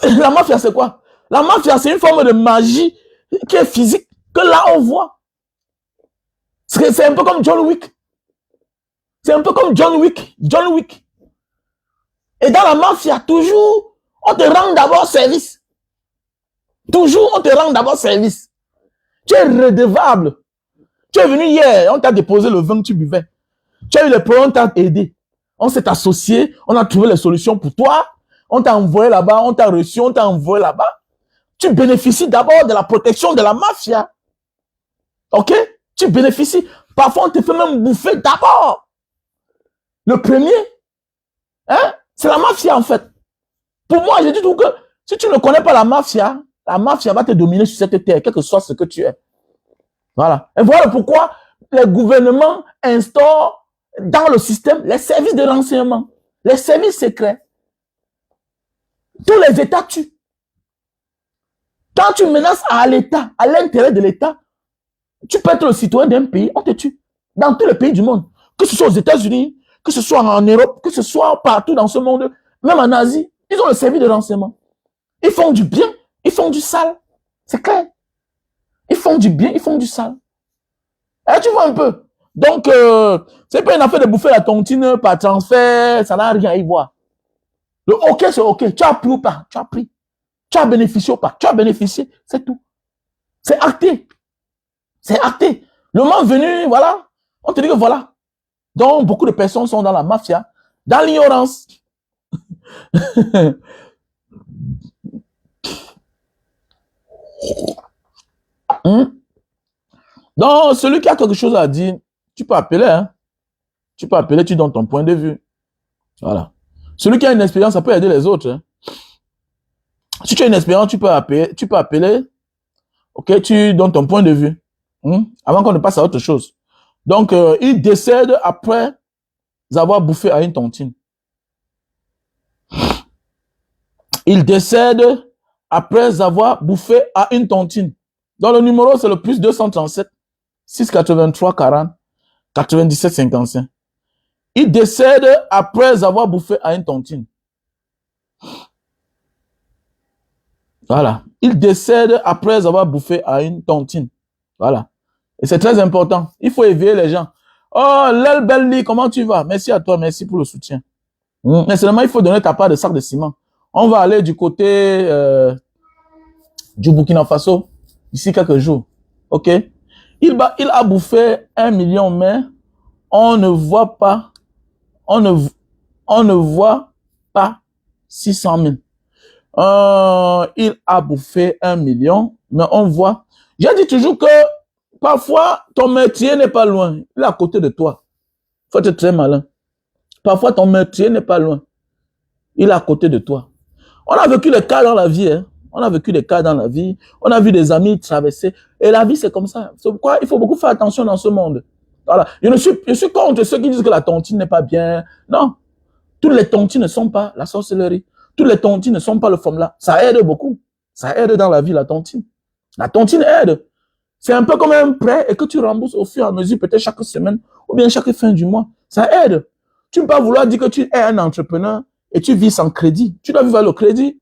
La mafia c'est quoi? La mafia c'est une forme de magie qui est physique, que là on voit. C'est un peu comme John Wick. C'est un peu comme John Wick. John Wick. Et dans la mafia, toujours, on te rend d'abord service. Toujours, on te rend d'abord service. Tu es redevable. Tu es venu hier, on t'a déposé le vin que tu buvais. Tu as eu les problèmes, on t'a aidé. On s'est associé, on a trouvé les solutions pour toi. On t'a envoyé là-bas, on t'a reçu, on t'a envoyé là-bas. Tu bénéficies d'abord de la protection de la mafia. Ok? Tu bénéficies. Parfois, on te fait même bouffer d'abord. Le premier, hein? C'est la mafia en fait. Pour moi, je dis tout que si tu ne connais pas la mafia va te dominer sur cette terre, quel que soit ce que tu es. Voilà. Et voilà pourquoi les gouvernements instaurent dans le système les services de renseignement, les services secrets. Tous les États tuent. Quand tu menaces à l'État, à l'intérêt de l'État, tu peux être le citoyen d'un pays, on te tue. Dans tous les pays du monde. Que ce soit aux États-Unis, que ce soit en Europe, que ce soit partout dans ce monde, même en Asie, ils ont le service de renseignement. Ils font du bien, ils font du sale. C'est clair. Ils font du bien, ils font du sale. Et tu vois un peu. Donc, c'est pas une affaire de bouffer la tontine par transfert, ça n'a rien à y voir. Le OK, c'est OK. Tu as pris ou pas? Tu as pris. Tu as bénéficié ou pas? Tu as bénéficié, c'est tout. C'est acté. C'est acté. Le moment venu, voilà, on te dit que voilà. Donc, beaucoup de personnes sont dans la mafia, dans l'ignorance. Donc, celui qui a quelque chose à dire, tu peux appeler, hein. Tu peux appeler, tu donnes ton point de vue. Voilà. Celui qui a une expérience, ça peut aider les autres. Hein. Si tu as une expérience, tu peux appeler. Ok, tu donnes ton point de vue. Avant qu'on ne passe à autre chose. Donc, il décède après avoir bouffé à une tontine. Il décède après avoir bouffé à une tontine. Donc, le numéro, c'est le plus 237 683 40 97 55. Il décède après avoir bouffé à une tontine. Voilà. Il décède après avoir bouffé à une tontine. Voilà. Et c'est très important. Il faut éveiller les gens. Oh, Lel Belli, comment tu vas? Merci à toi, merci pour le soutien. Mais seulement, il faut donner ta part de sac de ciment. On va aller du côté du Burkina Faso d'ici quelques jours. OK? Il a bouffé 1 million, mais on ne voit pas, on ne voit pas 600 000. Il a bouffé 1 million, mais on voit. J'ai dit toujours que parfois, ton métier n'est pas loin. Il est à côté de toi. Il faut être très malin. Parfois, ton métier n'est pas loin. Il est à côté de toi. On a vécu des cas dans la vie. Hein. On a vécu des cas dans la vie. On a vu des amis traverser. Et la vie, c'est comme ça. C'est pourquoi il faut beaucoup faire attention dans ce monde. Voilà. Je suis contre ceux qui disent que la tontine n'est pas bien. Non. Toutes les tontines ne sont pas la sorcellerie. Toutes les tontines ne sont pas le formulat. Ça aide beaucoup. Ça aide dans la vie, la tontine. La tontine aide. C'est un peu comme un prêt et que tu rembourses au fur et à mesure, peut-être chaque semaine ou bien chaque fin du mois. Ça aide. Tu ne peux pas vouloir dire que tu es un entrepreneur et tu vis sans crédit. Tu dois vivre le crédit.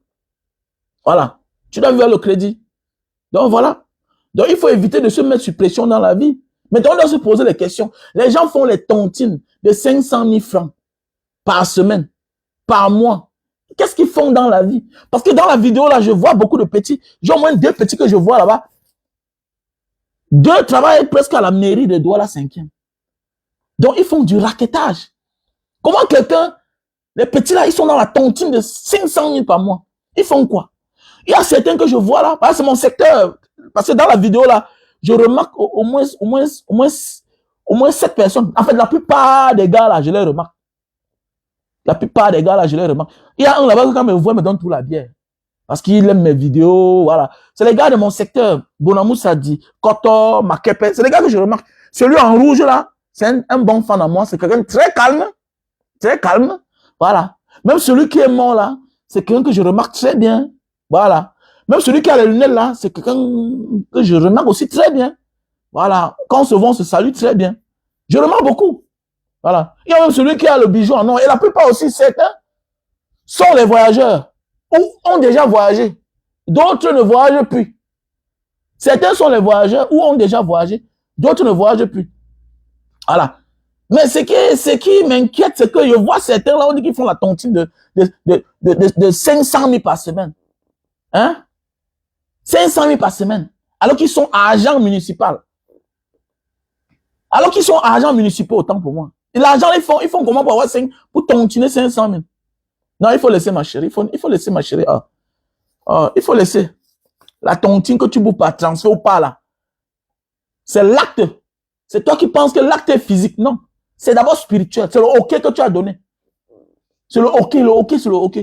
Voilà. Tu dois vivre le crédit. Donc voilà. Donc il faut éviter de se mettre sous pression dans la vie. Maintenant, on doit se poser des questions. Les gens font les tontines de 500 000 francs par semaine, par mois. Qu'est-ce qu'ils font dans la vie? Parce que dans la vidéo, là, je vois beaucoup de petits. J'ai au moins 2 petits que je vois là-bas. 2 travaillent presque à la mairie de Douala 5e. Donc, ils font du raquettage. Comment quelqu'un, les petits là, ils sont dans la tontine de 500 000 par mois. Ils font quoi? Il y a certains que je vois là, c'est mon secteur. Parce que dans la vidéo là, je remarque au moins 7 personnes. En fait, la plupart des gars là, je les remarque. La plupart des gars là, je les remarque. Il y a un là-bas qui quand me voit, me donne tout la bière. Parce qu'il aime mes vidéos, voilà. C'est les gars de mon secteur. Bonamou Sadi, Koto, Makepe. C'est les gars que je remarque. Celui en rouge là, c'est un bon fan à moi. C'est quelqu'un de très calme. Très calme. Voilà. Même celui qui est mort là, c'est quelqu'un que je remarque très bien. Voilà. Même celui qui a les lunettes là, c'est quelqu'un que je remarque aussi très bien. Voilà. Quand on se voit, on se salue très bien. Je remarque beaucoup. Voilà. Il y a même celui qui a le bijou en or. Et la plupart aussi, certains sont les voyageurs ou ont déjà voyagé. D'autres ne voyagent plus. Certains sont les voyageurs ou ont déjà voyagé. D'autres ne voyagent plus. Voilà. Mais ce qui m'inquiète, c'est que je vois certains là, on dit qu'ils font la tontine de 500 000 par semaine. Hein? 500 000 par semaine. Alors qu'ils sont agents municipaux. Alors qu'ils sont agents municipaux autant pour moi. Et l'argent, ils font comment pour avoir 5, pour tontiner 500 000? Non, il faut laisser ma chérie. Il faut laisser ma chérie. Il faut laisser. La tontine que tu bouges par transfert ou pas là. C'est l'acte. C'est toi qui penses que l'acte est physique. Non. C'est d'abord spirituel. C'est le OK que tu as donné. C'est le OK, c'est le OK.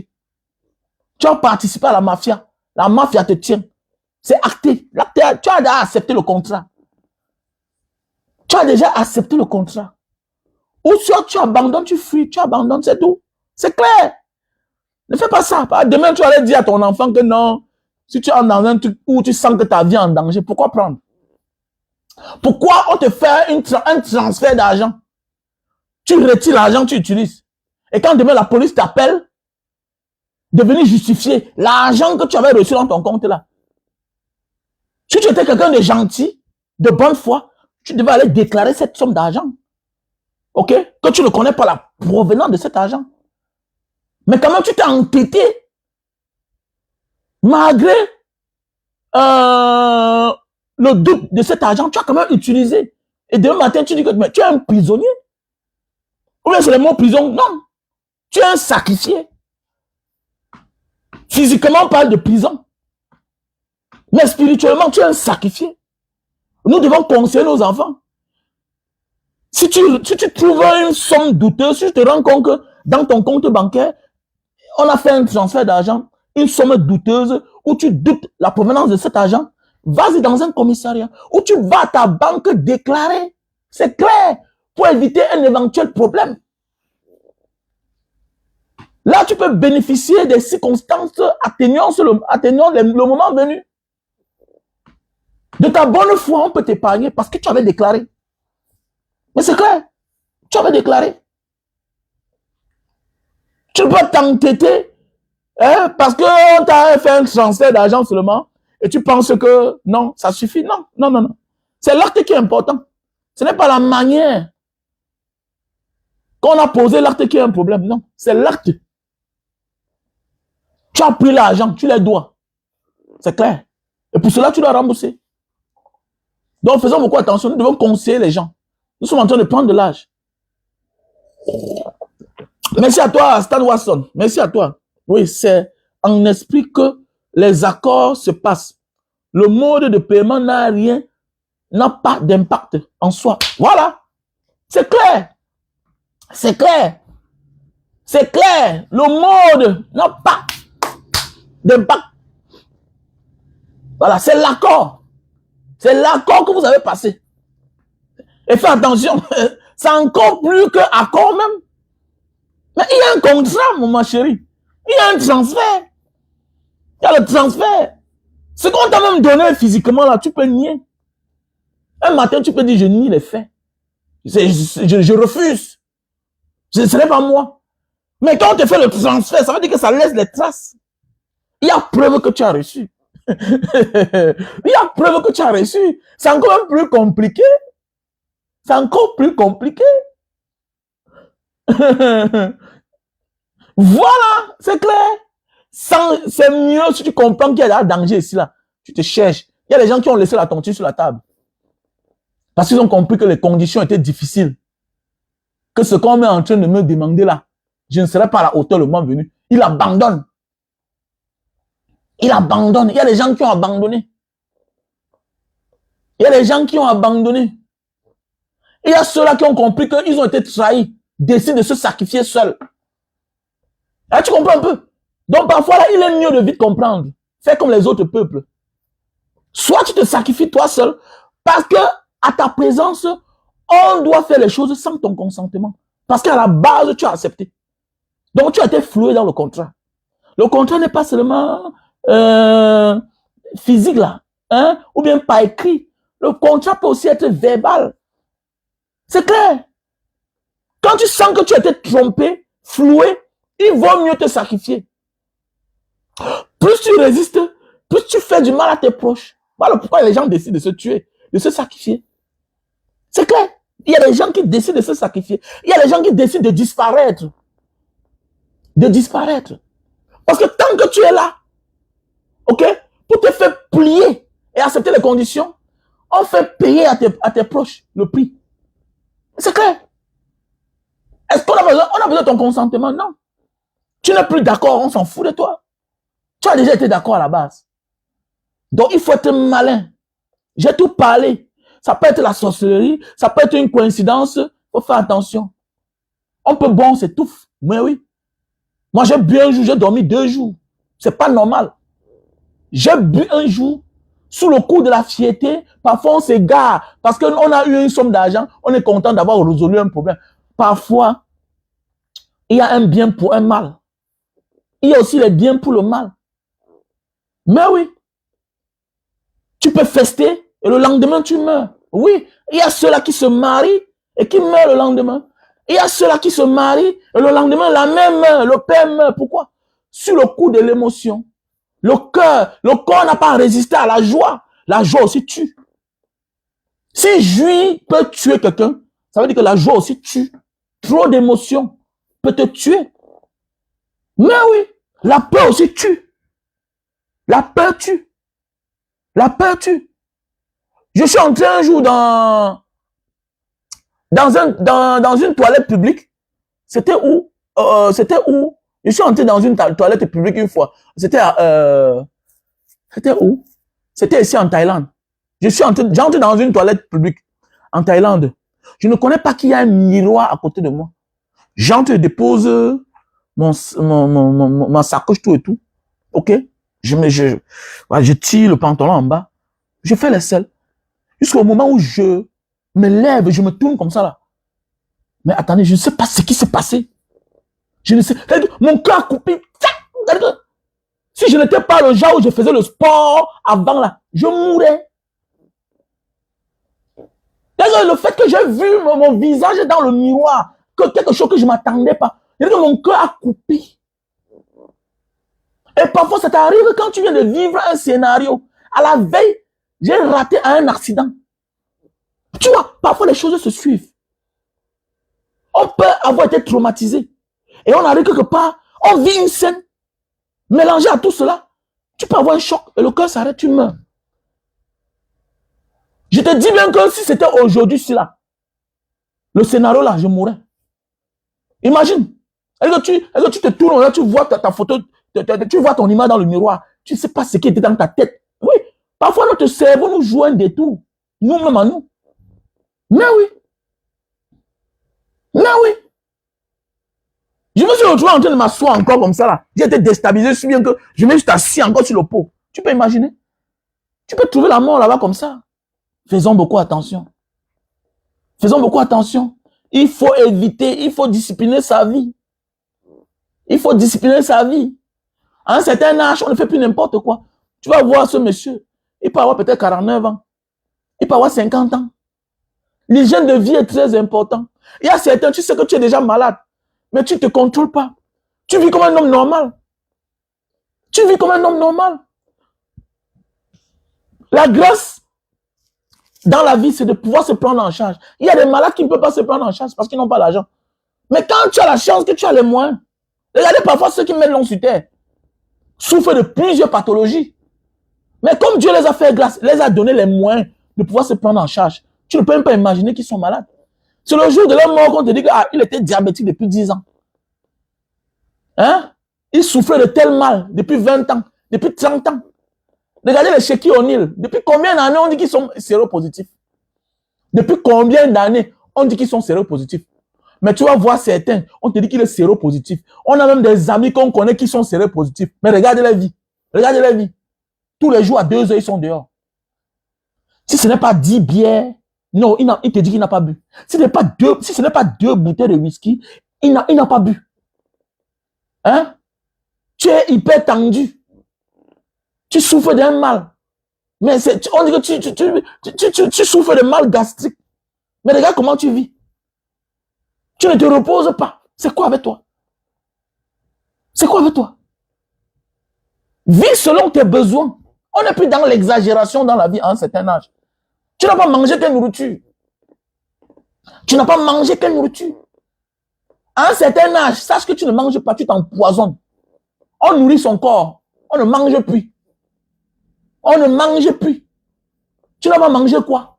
Tu as participé à la mafia. La mafia te tient. C'est acté. Tu as déjà accepté le contrat. Tu as déjà accepté le contrat. Ou soit tu abandonnes, tu fuis, tu abandonnes, c'est tout. C'est clair. Ne fais pas ça. Demain, tu allais dire à ton enfant que non, si tu es dans un truc où tu sens que ta vie est en danger, pourquoi prendre? Pourquoi on te fait un transfert d'argent? Tu retires l'argent, tu utilises. Et quand demain la police t'appelle, de venir justifier l'argent que tu avais reçu dans ton compte là. Si tu étais quelqu'un de gentil, de bonne foi, tu devais aller déclarer cette somme d'argent. OK? Que tu ne connais pas la provenance de cet argent. Mais quand même, tu t'es entêté. Malgré le doute de cet argent, tu as quand même utilisé. Et demain matin, tu dis que tu es un prisonnier. Ou bien c'est le mot prison. Non. Tu es un sacrifié. Physiquement, on parle de prison. Mais spirituellement, tu es un sacrifié. Nous devons conseiller nos enfants. Si tu trouves une somme douteuse, si tu te rends compte que dans ton compte bancaire, on a fait un transfert d'argent, une somme douteuse, où tu doutes la provenance de cet argent, vas-y dans un commissariat, où tu vas à ta banque déclarer. C'est clair, pour éviter un éventuel problème. Là, tu peux bénéficier des circonstances atteignant le moment venu. De ta bonne foi, on peut t'épargner parce que tu avais déclaré. Mais c'est clair, tu avais déclaré. Tu peux t'entêter parce qu'on t'a fait un transfert d'argent seulement et tu penses que non, ça suffit. Non, non, non, non. C'est l'acte qui est important. Ce n'est pas la manière qu'on a posé l'acte qui est un problème. Non, c'est l'acte. Tu as pris l'argent, tu les dois. C'est clair. Et pour cela, tu dois rembourser. Donc, faisons beaucoup attention. Nous devons conseiller les gens. Nous sommes en train de prendre de l'âge. Merci à toi, Stan Watson. Merci à toi. Oui, c'est en esprit que les accords se passent. Le mode de paiement n'a pas d'impact en soi. Voilà. C'est clair. C'est clair. C'est clair. Le mode n'a pas d'impact. Voilà, c'est l'accord. C'est l'accord que vous avez passé. Et fais attention, c'est encore plus qu'accord même. Mais il y a un contrat, ma chérie. Il y a un transfert. Il y a le transfert. Ce qu'on t'a même donné physiquement, là, tu peux nier. Un matin, tu peux dire, je nie les faits. Je refuse. Ce n'est pas moi. Mais quand on te fait le transfert, ça veut dire que ça laisse les traces. Il y a preuve que tu as reçu. Il y a preuve que tu as reçu. C'est encore plus compliqué. C'est encore plus compliqué. Voilà, c'est clair. C'est mieux si tu comprends qu'il y a un danger ici, là. Tu te cherches. Il y a des gens qui ont laissé la tontine sur la table. Parce qu'ils ont compris que les conditions étaient difficiles. Que ce qu'on est en train de me demander là, je ne serai pas à la hauteur le moment venu. Il abandonne. Il abandonne. Il y a des gens qui ont abandonné. Il y a des gens qui ont abandonné. Il y a ceux-là qui ont compris qu'ils ont été trahis, décident de se sacrifier seuls. Là, tu comprends un peu? Donc, parfois, là, il est mieux de vite comprendre. Fais comme les autres peuples. Soit tu te sacrifies toi seul, parce que à ta présence, on doit faire les choses sans ton consentement. Parce qu'à la base, tu as accepté. Donc, tu as été floué dans le contrat. Le contrat n'est pas seulement physique, là, hein, ou bien pas écrit. Le contrat peut aussi être verbal. C'est clair. Quand tu sens que tu as été trompé, floué, il vaut mieux te sacrifier. Plus tu résistes, plus tu fais du mal à tes proches. Voilà pourquoi les gens décident de se tuer, de se sacrifier. C'est clair. Il y a des gens qui décident de se sacrifier. Il y a des gens qui décident de disparaître. De disparaître. Parce que tant que tu es là, ok, pour te faire plier et accepter les conditions, on fait payer à tes proches le prix. C'est clair. Est-ce qu'on a besoin de ton consentement? Non. Tu n'es plus d'accord, on s'en fout de toi. Tu as déjà été d'accord à la base. Donc, il faut être malin. J'ai tout parlé. Ça peut être la sorcellerie, ça peut être une coïncidence. Il faut faire attention. On peut boire, on s'étouffe. Mais oui. Moi, j'ai bu un jour, j'ai dormi 2 jours. C'est pas normal. J'ai bu un jour, sous le coup de la fierté, parfois on s'égare, parce qu'on a eu une somme d'argent, on est content d'avoir résolu un problème. Parfois, il y a un bien pour un mal. Il y a aussi les biens pour le mal. Mais oui, tu peux fester et le lendemain tu meurs. Oui, il y a ceux-là qui se marient et qui meurent le lendemain. Il y a ceux-là qui se marient et le lendemain la mère meurt, le père meurt. Pourquoi? Sur le coup de l'émotion. Le corps n'a pas résisté à la joie. La joie aussi tue. Si joie peut tuer quelqu'un, ça veut dire que la joie aussi tue. Trop d'émotions peut te tuer. Mais oui, la peur aussi tue. La peur tue. La peur tue. Je suis entré un jour dans une toilette publique. C'était où? Je suis entré dans une toilette publique une fois. C'était où? C'était ici en Thaïlande. J'ai entré dans une toilette publique en Thaïlande. Je ne connais pas qu'il y a un miroir à côté de moi. J'entre et dépose ma sacoche, tout et tout. Ok? Je tire le pantalon en bas. Je fais l'aisselle. Jusqu'au moment où je me lève, je me tourne comme ça là. Mais attendez, je ne sais pas ce qui s'est passé. Je ne sais. Mon cœur a coupé. Si je n'étais pas le genre où je faisais le sport avant là, je mourrais. Le fait que j'ai vu mon visage dans le miroir, que quelque chose que je ne m'attendais pas, mon cœur a coupé. Et parfois, ça t'arrive quand tu viens de vivre un scénario. À la veille, j'ai raté un accident. Tu vois, parfois les choses se suivent. On peut avoir été traumatisé. Et on arrive quelque part, on vit une scène. Mélangée à tout cela, tu peux avoir un choc et le cœur s'arrête, tu meurs. Je te dis bien que si c'était aujourd'hui, là, le scénario là, je mourrais. Imagine. Est-ce que tu te tournes là, tu vois ta photo, tu vois ton image dans le miroir. Tu ne sais pas ce qui était dans ta tête. Oui. Parfois, notre cerveau nous joue un détour. Nous-mêmes à nous. Mais oui. Mais oui. Je me suis retrouvé en train de m'asseoir encore comme ça là. J'ai été déstabilisé, si bien que je me suis assis encore sur le pot. Tu peux imaginer? Tu peux trouver la mort là-bas comme ça. Faisons beaucoup attention. Faisons beaucoup attention. Il faut éviter, il faut discipliner sa vie. Il faut discipliner sa vie. À un certain âge, on ne fait plus n'importe quoi. Tu vas voir ce monsieur. Il peut avoir peut-être 49 ans. Il peut avoir 50 ans. L'hygiène de vie est très important. Il y a certains, tu sais que tu es déjà malade. Mais tu ne te contrôles pas. Tu vis comme un homme normal. Tu vis comme un homme normal. La grâce dans la vie, c'est de pouvoir se prendre en charge. Il y a des malades qui ne peuvent pas se prendre en charge parce qu'ils n'ont pas l'argent. Mais quand tu as la chance que tu as les moyens, regardez parfois ceux qui mettent l'homme sur terre, souffrent de plusieurs pathologies. Mais comme Dieu les a fait grâce, les a donné les moyens de pouvoir se prendre en charge, tu ne peux même pas imaginer qu'ils sont malades. C'est le jour de leur mort qu'on te dit qu'il était diabétique depuis 10 ans. Hein? Il souffrait de tel mal depuis 20 ans, depuis 30 ans. Regardez les Shaquille O'Neal. Depuis combien d'années on dit qu'ils sont séropositifs? Depuis combien d'années on dit qu'ils sont séropositifs? Mais tu vas voir certains, on te dit qu'il est séropositif. On a même des amis qu'on connaît qui sont séropositifs. Mais regardez la vie. Regardez la vie. Tous les jours à 2 heures, ils sont dehors. Si ce n'est pas 10 bières, non, il te dit qu'il n'a pas bu. Si ce n'est pas 2 bouteilles de whisky, il n'a pas bu. Hein? Tu es hyper tendu. Tu souffres d'un mal. Mais on dit que tu souffres de mal gastrique. Mais regarde comment tu vis. Tu ne te reposes pas. C'est quoi avec toi? C'est quoi avec toi? Vis selon tes besoins. On n'est plus dans l'exagération dans la vie à un certain âge. Tu n'as pas mangé quelle nourriture? Tu n'as pas mangé quelle nourriture? À un certain âge, sache que tu ne manges pas, tu t'empoisonnes. On nourrit son corps. On ne mange plus. On ne mange plus. Tu n'as pas mangé quoi?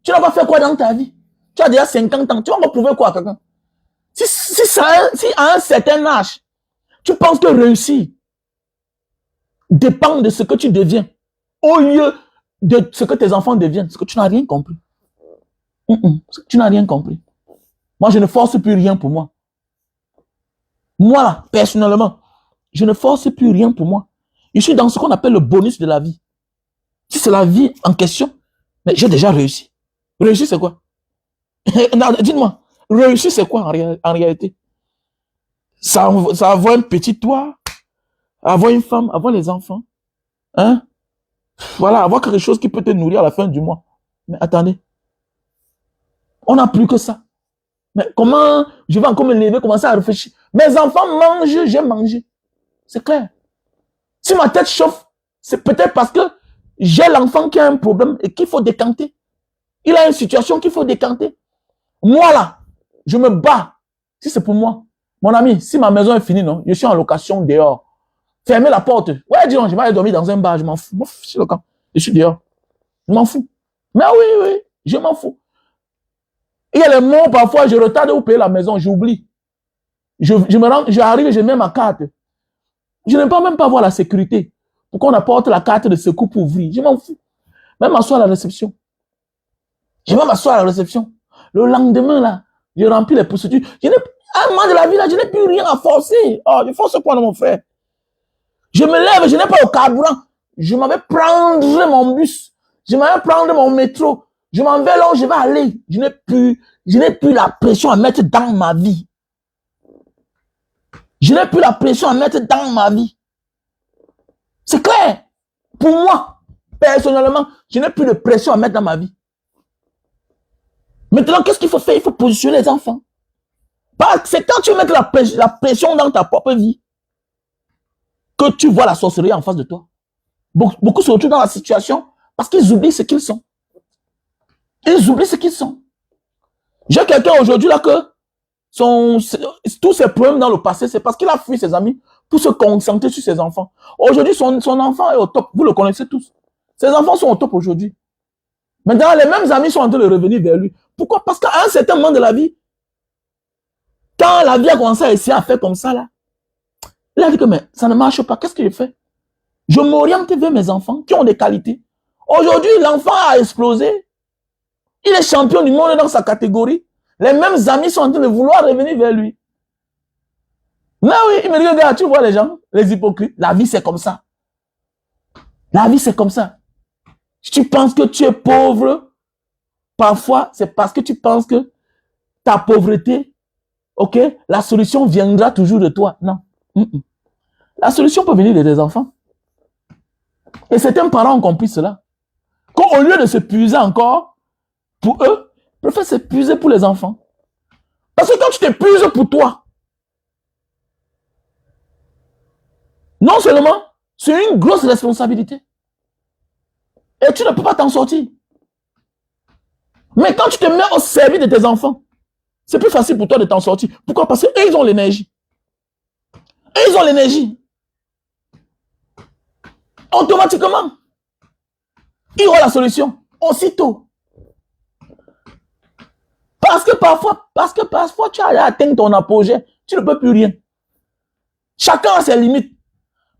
Tu n'as pas fait quoi dans ta vie? Tu as déjà 50 ans. Tu vas me prouver quoi à quelqu'un? Si à un certain âge, tu penses que réussir dépend de ce que tu deviens, au lieu de ce que tes enfants deviennent, c'est que tu n'as rien compris. Tu n'as rien compris. Moi, je ne force plus rien pour moi. Moi, là, personnellement, je ne force plus rien pour moi. Je suis dans ce qu'on appelle le bonus de la vie. Si c'est la vie en question, mais j'ai déjà réussi. Réussir, c'est quoi? Dites-moi, réussir, c'est quoi en réalité? Ça avoir un petit toit, avoir une femme, avoir les enfants. Hein? Voilà, avoir quelque chose qui peut te nourrir à la fin du mois. Mais attendez, on n'a plus que ça. Mais comment je vais encore me lever, commencer à réfléchir? Mes enfants mangent, j'ai mangé. C'est clair. Si ma tête chauffe, c'est peut-être parce que j'ai l'enfant qui a un problème et qu'il faut décanter. Il a une situation qu'il faut décanter. Moi là, je me bats. Si c'est pour moi. Mon ami, si ma maison est finie, non, je suis en location dehors. Fermez la porte. Ouais, dis donc, je vais aller dormir dans un bar, je m'en fous. Je suis le camp. Je suis dehors. Je m'en fous. Mais oui, je m'en fous. Il y a les mots, parfois, je retarde de vous payer la maison, j'oublie. J'arrive et je mets ma carte. Je n'aime pas même pas voir la sécurité. Pour qu'on apporte la carte de secours pour ouvrir. Je m'en fous. Même m'asseoir à la réception. Je vais m'asseoir à la réception. Le lendemain, là, je remplis les procédures. À un moment de la vie, là, je n'ai plus rien à forcer. Oh, je force quoi, mon frère? Je me lève, je n'ai pas le carburant. Je m'en vais prendre mon bus. Je m'en vais prendre mon métro. Je m'en vais là où je vais aller. Je n'ai plus la pression à mettre dans ma vie. Je n'ai plus la pression à mettre dans ma vie. C'est clair. Pour moi, personnellement, je n'ai plus de pression à mettre dans ma vie. Maintenant, qu'est-ce qu'il faut faire? Il faut positionner les enfants. C'est quand tu mets la pression dans ta propre vie que tu vois la sorcellerie en face de toi. Beaucoup se retrouvent dans la situation parce qu'ils oublient ce qu'ils sont. Ils oublient ce qu'ils sont. J'ai quelqu'un aujourd'hui là que tous ses problèmes dans le passé, c'est parce qu'il a fui ses amis pour se concentrer sur ses enfants. Aujourd'hui, son enfant est au top. Vous le connaissez tous. Ses enfants sont au top aujourd'hui. Maintenant, les mêmes amis sont en train de revenir vers lui. Pourquoi? Parce qu'à un certain moment de la vie, quand la vie a commencé à essayer à faire comme ça, là, il a dit que mais ça ne marche pas. Qu'est-ce que je fais? Je m'oriente vers mes enfants qui ont des qualités. Aujourd'hui, l'enfant a explosé. Il est champion du monde dans sa catégorie. Les mêmes amis sont en train de vouloir revenir vers lui. Mais oui, il me dit, regarde, tu vois les gens, les hypocrites. La vie, c'est comme ça. La vie, c'est comme ça. Si tu penses que tu es pauvre, parfois, c'est parce que tu penses que ta pauvreté, ok, la solution viendra toujours de toi. Non. La solution peut venir de tes enfants. Et certains parents ont compris cela. Qu'au lieu de se puiser encore, pour eux, ils préfèrent se puiser pour les enfants. Parce que quand tu t'épuises pour toi, non seulement, c'est une grosse responsabilité. Et tu ne peux pas t'en sortir. Mais quand tu te mets au service de tes enfants, c'est plus facile pour toi de t'en sortir. Pourquoi? Parce qu'ils ont l'énergie. Ils ont l'énergie. Automatiquement, ils auront la solution. Aussitôt. Parce que parfois, tu as atteint ton apogée. Tu ne peux plus rien. Chacun a ses limites.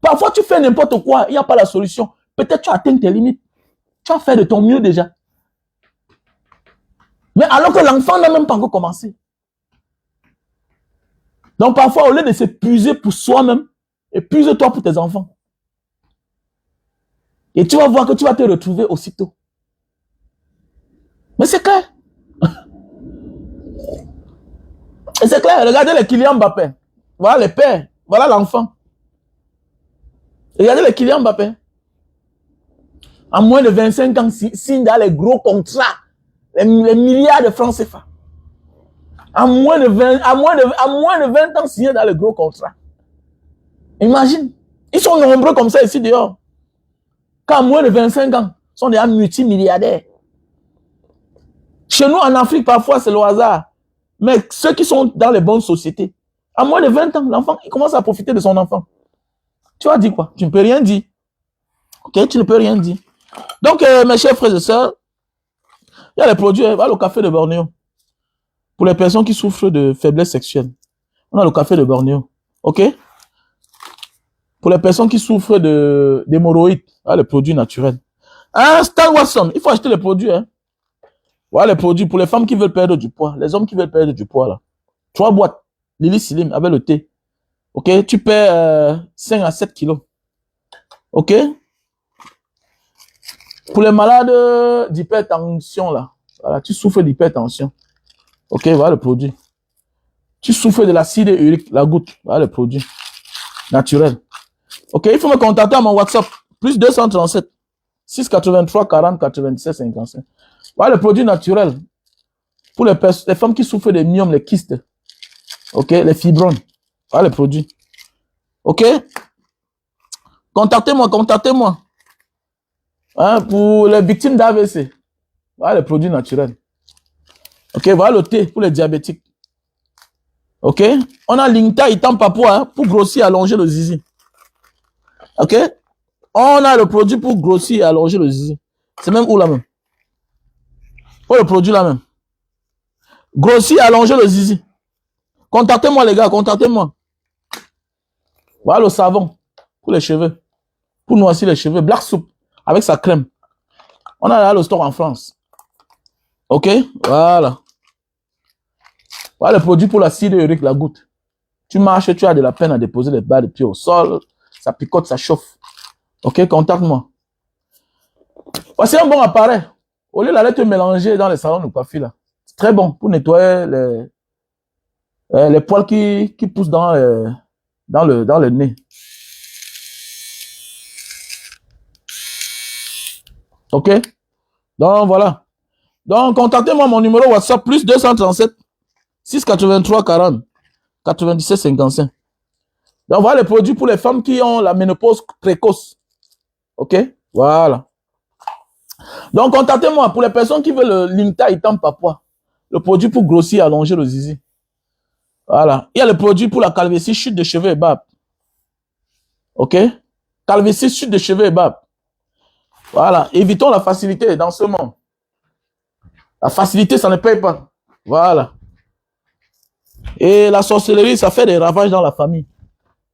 Parfois, tu fais n'importe quoi. Il n'y a pas la solution. Peut-être tu as atteint tes limites. Tu as fait de ton mieux déjà. Mais alors que l'enfant n'a même pas encore commencé. Donc parfois, au lieu de s'épuiser pour soi-même, épuise-toi pour tes enfants. Et tu vas voir que tu vas te retrouver aussitôt. Mais c'est clair. Et c'est clair. Regardez les Kylian Mbappé. Voilà les pères. Voilà l'enfant. Regardez les Kylian Mbappé. En moins de 25 ans, signe dans les gros contrats. Les milliards de francs CFA. À moins de 20 ans, signé dans les gros contrats. Imagine. Ils sont nombreux comme ça ici dehors. Quand à moins de 25 ans, ils sont déjà multimilliardaires. Chez nous, en Afrique, parfois, c'est le hasard. Mais ceux qui sont dans les bonnes sociétés, à moins de 20 ans, l'enfant, il commence à profiter de son enfant. Tu vas dire quoi? Tu ne peux rien dire. Ok, tu ne peux rien dire. Donc, mes chers frères et sœurs, il y a les produits, va au café de Bornéo. Pour les personnes qui souffrent de faiblesse sexuelle, on a le café de Bornéo. OK? Pour les personnes qui souffrent d'hémorroïdes, voilà les produits naturels. Hein, Stan Watson, il faut acheter les produits. Hein. Voilà les produits pour les femmes qui veulent perdre du poids, les hommes qui veulent perdre du poids. Là. 3 boîtes, Lily Slim avec le thé. OK? Tu perds 5 à 7 kilos. OK? Pour les malades d'hypertension, là, voilà, tu souffres d'hypertension. OK? Voilà le produit. Tu souffres de l'acide urique, la goutte. Voilà le produit naturel. OK? Il faut me contacter à mon WhatsApp. Plus 237 683 40 97 55. Voilà le produit naturel. Pour les femmes qui souffrent des myomes, les kystes. OK? Les fibromes. Voilà le produit. OK? Contactez-moi, contactez-moi. Hein, pour les victimes d'AVC. Voilà le produit naturel. OK? Voilà le thé pour les diabétiques. OK? On a l'Ingta Itam Papua hein, pour grossir et allonger le zizi. OK? On a le produit pour grossir et allonger le zizi. C'est même où là même? Où le produit là même? Grossir et allonger le zizi. Contactez-moi les gars, contactez-moi. Voilà le savon pour les cheveux. Pour noircir les cheveux. Black Soup avec sa crème. On a là le stock en France. OK? Voilà. Voilà le produit pour l'acide urique, la goutte. Tu marches, tu as de la peine à déposer les bas de pied au sol. Ça picote, ça chauffe. OK? Contacte-moi. Voici un bon appareil. Au lieu d'aller te mélanger dans les salons de coiffure, là. C'est très bon pour nettoyer les poils qui poussent dans le nez. OK? Donc, voilà. Donc, contactez-moi mon numéro WhatsApp, plus 237 683 40 97 55. Donc, voilà les produits pour les femmes qui ont la ménopause précoce. OK? Voilà. Donc, contactez-moi pour les personnes qui veulent l'Ingta Itam Papua. Le produit pour grossir et allonger le zizi. Voilà. Il y a le produit pour la calvitie, chute de cheveux et barbe. OK? Calvitie, chute de cheveux et barbe. Voilà. Évitons la facilité dans ce monde. La facilité, ça ne paye pas. Voilà. Et la sorcellerie, ça fait des ravages dans la famille.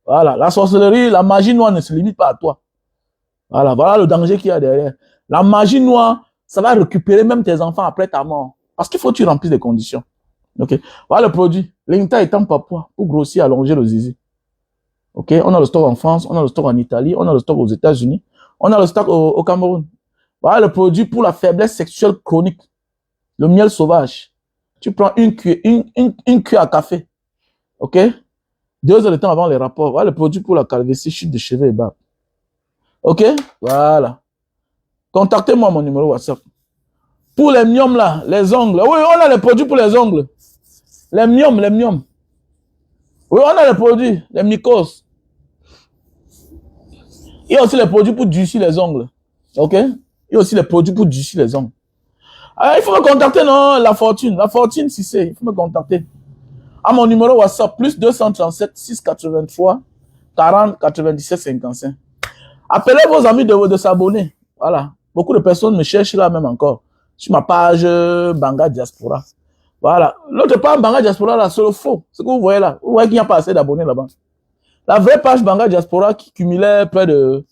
Voilà. La sorcellerie, la magie noire ne se limite pas à toi. Voilà. Voilà le danger qu'il y a derrière. La magie noire, ça va récupérer même tes enfants après ta mort. Parce qu'il faut que tu remplisses des conditions. OK? Voilà le produit. L'Ingta Itam Papua pour grossir, allonger le zizi. OK? On a le stock en France, on a le stock en Italie, on a le stock aux États-Unis, on a le stock au Cameroun. Voilà le produit pour la faiblesse sexuelle chronique. Le miel sauvage. Tu prends une cuillère à café. OK? 2 heures de temps avant les rapports. Voilà le produit pour la calvitie, chute de cheveux et barbe. OK? Voilà. Contactez-moi mon numéro WhatsApp. Pour les myomes là, les ongles. Oui, on a les produits pour les ongles. Les myomes, les myomes. Oui, on a les produits, les mycoses. Il y a aussi les produits pour durcir les ongles. OK? Il y a aussi les produits pour durcir les ongles. Alors, il faut me contacter, non, la fortune. La fortune, si c'est, il faut me contacter. À mon numéro WhatsApp, plus 237 683 40 97 55. Appelez vos amis de s'abonner. Voilà. Beaucoup de personnes me cherchent là même encore. Sur ma page Banga Diaspora. Voilà. L'autre page Banga Diaspora, là, c'est le faux. Ce que vous voyez là. Vous voyez qu'il n'y a pas assez d'abonnés là-bas. La vraie page Banga Diaspora qui cumulait près de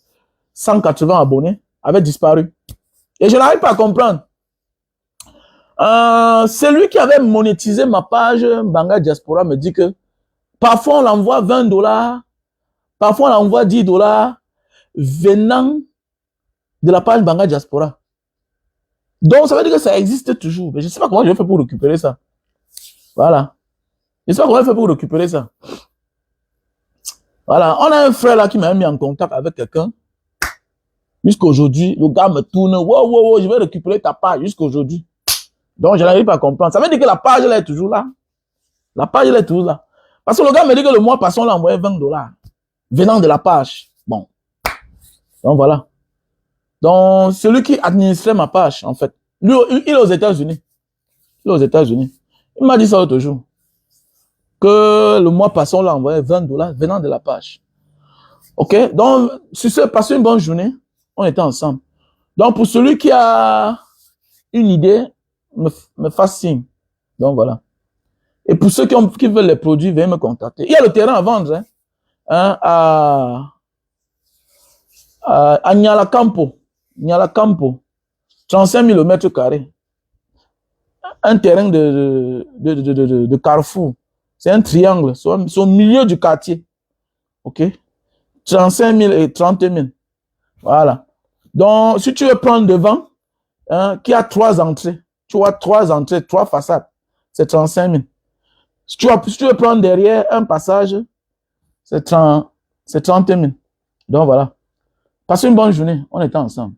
180 abonnés avait disparu. Et je n'arrive pas à comprendre. Celui qui avait monétisé ma page Banga Diaspora me dit que parfois on l'envoie 20 $, parfois on l'envoie 10 $ venant de la page Banga Diaspora. Donc ça veut dire que ça existe toujours. Mais je ne sais pas comment je vais faire pour récupérer ça. Voilà. Je ne sais pas comment je vais faire pour récupérer ça. Voilà. On a un frère là qui m'a mis en contact avec quelqu'un. Jusqu'aujourd'hui, le gars me tourne. Wow, wow, wow, je vais récupérer ta page jusqu'aujourd'hui. Donc, je n'arrive pas à comprendre. Ça veut dire que la page, elle est toujours là. La page, elle est toujours là. Parce que le gars me dit que le mois passé, on l'a envoyé 20 $ venant de la page. Bon. Donc, voilà. Donc, celui qui administrait ma page, en fait, lui, il est aux États-Unis. Il est aux États-Unis. Il m'a dit ça l'autre jour. Que le mois passé, on l'a envoyé 20 $ venant de la page. OK? Donc, sur ce, passez une bonne journée. On était ensemble. Donc, pour celui qui a une idée, me fasse signe. Donc, voilà. Et pour ceux qui veulent les produits, veuillez me contacter. Il y a le terrain à vendre, hein, à Nyalacampo. Nyalacampo. 35 000 au mètre carré. Un terrain de carrefour. C'est un triangle. C'est au milieu du quartier. OK? 35 000 et 30 000. Voilà. Donc, si tu veux prendre devant, hein, qui a 3 entrées, tu vois 3 entrées, 3 façades, c'est 35 000. Si tu veux prendre derrière un passage, c'est 30 000. Donc voilà. Passez une bonne journée. On était ensemble.